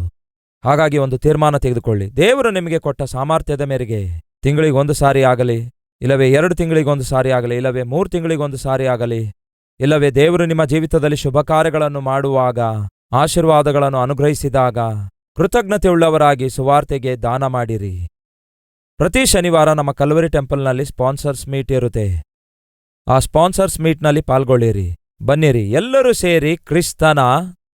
ಹಾಗಾಗಿ ಒಂದು ತೀರ್ಮಾನ ತೆಗೆದುಕೊಳ್ಳಿ. ದೇವರು ನಿಮಗೆ ಕೊಟ್ಟ ಸಾಮರ್ಥ್ಯದ ಮೇರೆಗೆ ತಿಂಗಳಿಗೊಂದು ಸಾರಿ ಆಗಲಿ, ಇಲ್ಲವೇ 2 ತಿಂಗಳಿಗೊಂದು ಸಾರಿ ಆಗಲಿ, ಇಲ್ಲವೇ 3 ತಿಂಗಳಿಗೊಂದು ಸಾರಿ ಆಗಲಿ, ಇಲ್ಲವೇ ದೇವರು ನಿಮ್ಮ ಜೀವಿತದಲ್ಲಿ ಶುಭ ಕಾರ್ಯಗಳನ್ನು ಮಾಡುವಾಗ, ಆಶೀರ್ವಾದಗಳನ್ನು ಅನುಗ್ರಹಿಸಿದಾಗ ಕೃತಜ್ಞತೆಯುಳ್ಳವರಾಗಿ ಸುವಾರ್ತೆಗೆ ದಾನ ಮಾಡಿರಿ. ಪ್ರತಿ ಶನಿವಾರ ನಮ್ಮ ಕಲ್ವರಿ ಟೆಂಪಲ್ನಲ್ಲಿ ಸ್ಪಾನ್ಸರ್ಸ್ ಮೀಟ್ ಇರುತ್ತೆ. ಆ ಸ್ಪಾನ್ಸರ್ಸ್ ಮೀಟ್ನಲ್ಲಿ ಪಾಲ್ಗೊಳ್ಳಿರಿ, ಬನ್ನಿರಿ. ಎಲ್ಲರೂ ಸೇರಿ ಕ್ರಿಸ್ತನ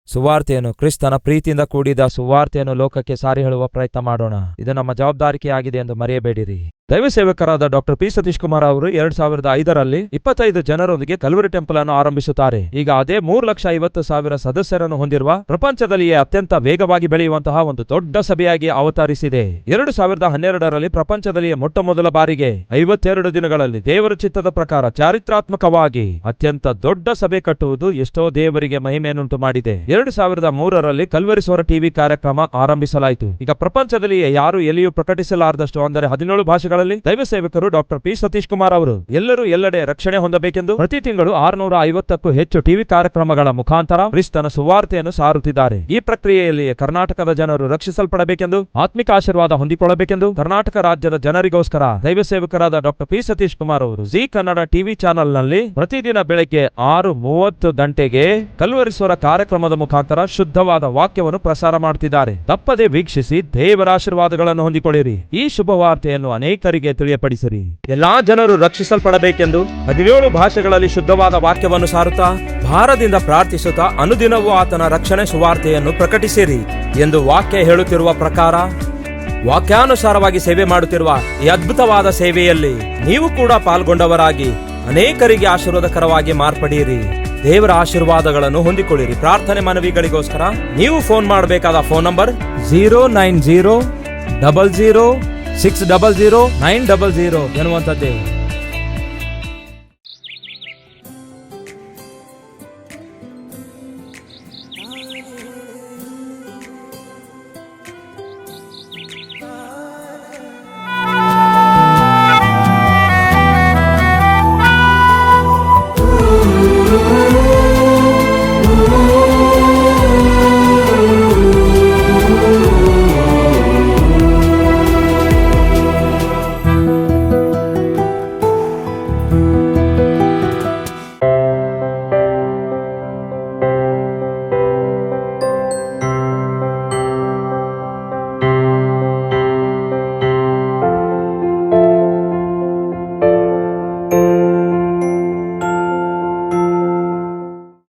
ಸುವಾರ್ತೆಯನ್ನು, ಕ್ರಿಸ್ತನ ಪ್ರೀತಿಯಿಂದ ಕೂಡಿದ ಸುವಾರ್ತೆಯನ್ನು ಲೋಕಕ್ಕೆ ಸಾರಿ ಹೇಳುವ ಪ್ರಯತ್ನ ಮಾಡೋಣ. ಇದು ನಮ್ಮ ಜವಾಬ್ದಾರಿಕೆಯಾಗಿದೆ ಎಂದು ಮರೆಯಬೇಡಿರಿ. ದೈವ ಸೇವಕರಾದ ಡಾಕ್ಟರ್ ಪಿ ಸತೀಶ್ ಕುಮಾರ್ ಅವರು 2005ರಲ್ಲಿ 25 ಜನರೊಂದಿಗೆ ಕಲ್ವರಿ ಟೆಂಪಲ್ ಅನ್ನು ಆರಂಭಿಸುತ್ತಾರೆ. ಈಗ ಅದೇ 3,50,000 ಸದಸ್ಯರನ್ನು ಹೊಂದಿರುವ ಪ್ರಪಂಚದಲ್ಲಿಯೇ ಅತ್ಯಂತ ವೇಗವಾಗಿ ಬೆಳೆಯುವಂತಹ ಒಂದು ದೊಡ್ಡ ಸಭೆಯಾಗಿ ಅವತರಿಸಿದೆ. 2012ರಲ್ಲಿ ಪ್ರಪಂಚದಲ್ಲಿಯೇ ಮೊಟ್ಟಮೊದಲ ಬಾರಿಗೆ 52 ದಿನಗಳಲ್ಲಿ ದೇವರ ಚಿತ್ತದ ಪ್ರಕಾರ ಚಾರಿತ್ರಾತ್ಮಕವಾಗಿ ಅತ್ಯಂತ ದೊಡ್ಡ ಸಭೆ ಕಟ್ಟುವುದು ಎಷ್ಟೋ ದೇವರಿಗೆ ಮಹಿಮೆಯನ್ನುಂಟು ಮಾಡಿದೆ. 2003ರಲ್ಲಿ ಕಲ್ವರಿ ಸ್ವರ ಟಿವಿ ಕಾರ್ಯಕ್ರಮ ಆರಂಭಿಸಲಾಯಿತು. ಈಗ ಪ್ರಪಂಚದಲ್ಲಿಯೇ ಯಾರು ಎಲ್ಲಿಯೂ ಪ್ರಕಟಿಸಲಾರದಷ್ಟು, ಅಂದರೆ 17 ಭಾಷೆಗಳಲ್ಲಿ ದೈವ ಸೇವಕರು ಡಾಕ್ಟರ್ ಪಿ ಸತೀಶ್ ಕುಮಾರ್ ಅವರು ಎಲ್ಲರೂ ಎಲ್ಲೆಡೆ ರಕ್ಷಣೆ ಹೊಂದಬೇಕೆಂದು ಪ್ರತಿ ತಿಂಗಳು 650ಕ್ಕೂ ಹೆಚ್ಚು ಟಿವಿ ಕಾರ್ಯಕ್ರಮಗಳ ಮುಖಾಂತರ ಕ್ರಿಸ್ತನ ಸುವಾರ್ತೆಯನ್ನು ಸಾರುತ್ತಿದ್ದಾರೆ. ಈ ಪ್ರಕ್ರಿಯೆಯಲ್ಲಿ ಕರ್ನಾಟಕದ ಜನರು ರಕ್ಷಿಸಲ್ಪಡಬೇಕೆಂದು, ಆತ್ಮಿಕ ಆಶೀರ್ವಾದ ಹೊಂದಿಕೊಳ್ಳಬೇಕೆಂದು ಕರ್ನಾಟಕ ರಾಜ್ಯದ ಜನರಿಗೋಸ್ಕರ ದೈವ ಸೇವಕರಾದ ಡಾಕ್ಟರ್ ಪಿ ಸತೀಶ್ ಕುಮಾರ್ ಅವರು ಜಿ ಕನ್ನಡ ಟಿವಿ ಚಾನೆಲ್ ನಲ್ಲಿ ಪ್ರತಿದಿನ ಬೆಳಗ್ಗೆ 6:30 ಗಂಟೆಗೆ ಕಲ್ವರಿ ಸ್ವರ ಕಾರ್ಯಕ್ರಮದ ಮುಖಾಂತರ ಶುದ್ಧವಾದ ವಾಕ್ಯವನ್ನು ಪ್ರಸಾರ ಮಾಡುತ್ತಿದ್ದಾರೆ. ತಪ್ಪದೆ ವೀಕ್ಷಿಸಿ ದೇವರ ಆಶೀರ್ವಾದಗಳನ್ನು ಹೊಂದಿಕೊಳ್ಳಿರಿ. ಈ ಶುಭ ವಾರ್ತೆಯನ್ನು ಅನೇಕರಿಗೆ ತಿಳಿಯಪಡಿಸಿರಿ. ಎಲ್ಲಾ ಜನರು ರಕ್ಷಿಸಲ್ಪಡಬೇಕೆಂದು 17 ಭಾಷೆಗಳಲ್ಲಿ ಶುದ್ಧವಾದ ವಾಕ್ಯವನ್ನು ಸಾರುತ್ತಾ, ಭಾರದಿಂದ ಪ್ರಾರ್ಥಿಸುತ್ತಾ ಅನುದಿನವೂ ಆತನ ರಕ್ಷಣೆ ಸುವಾರ್ತೆಯನ್ನು ಪ್ರಕಟಿಸಿರಿ ಎಂದು ವಾಕ್ಯ ಹೇಳುತ್ತಿರುವ ಪ್ರಕಾರ ವಾಕ್ಯಾನುಸಾರವಾಗಿ ಸೇವೆ ಮಾಡುತ್ತಿರುವ ಈ ಅದ್ಭುತವಾದ ಸೇವೆಯಲ್ಲಿ ನೀವು ಕೂಡ ಪಾಲ್ಗೊಂಡವರಾಗಿ ಅನೇಕರಿಗೆ ಆಶೀರ್ವಾದಕರವಾಗಿ ಮಾರ್ಪಡಿರಿ. ದೇವರ ಆಶೀರ್ವಾದಗಳನ್ನು ಹೊಂದಿಕೊಳ್ಳಿರಿ. ಪ್ರಾರ್ಥನೆ ಮನವಿಗಳಿಗೋಸ್ಕರ ನೀವು ಫೋನ್ ಮಾಡಬೇಕಾದ ಫೋನ್ ನಂಬರ್ 0900006000900 ಎನ್ನುವಂಥದ್ದೇ.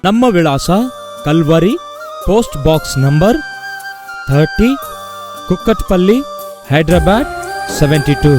ನಮ್ಮ ವಿಳಾಸ Calvary, post box number 30, Kukatpally, Hyderabad 72.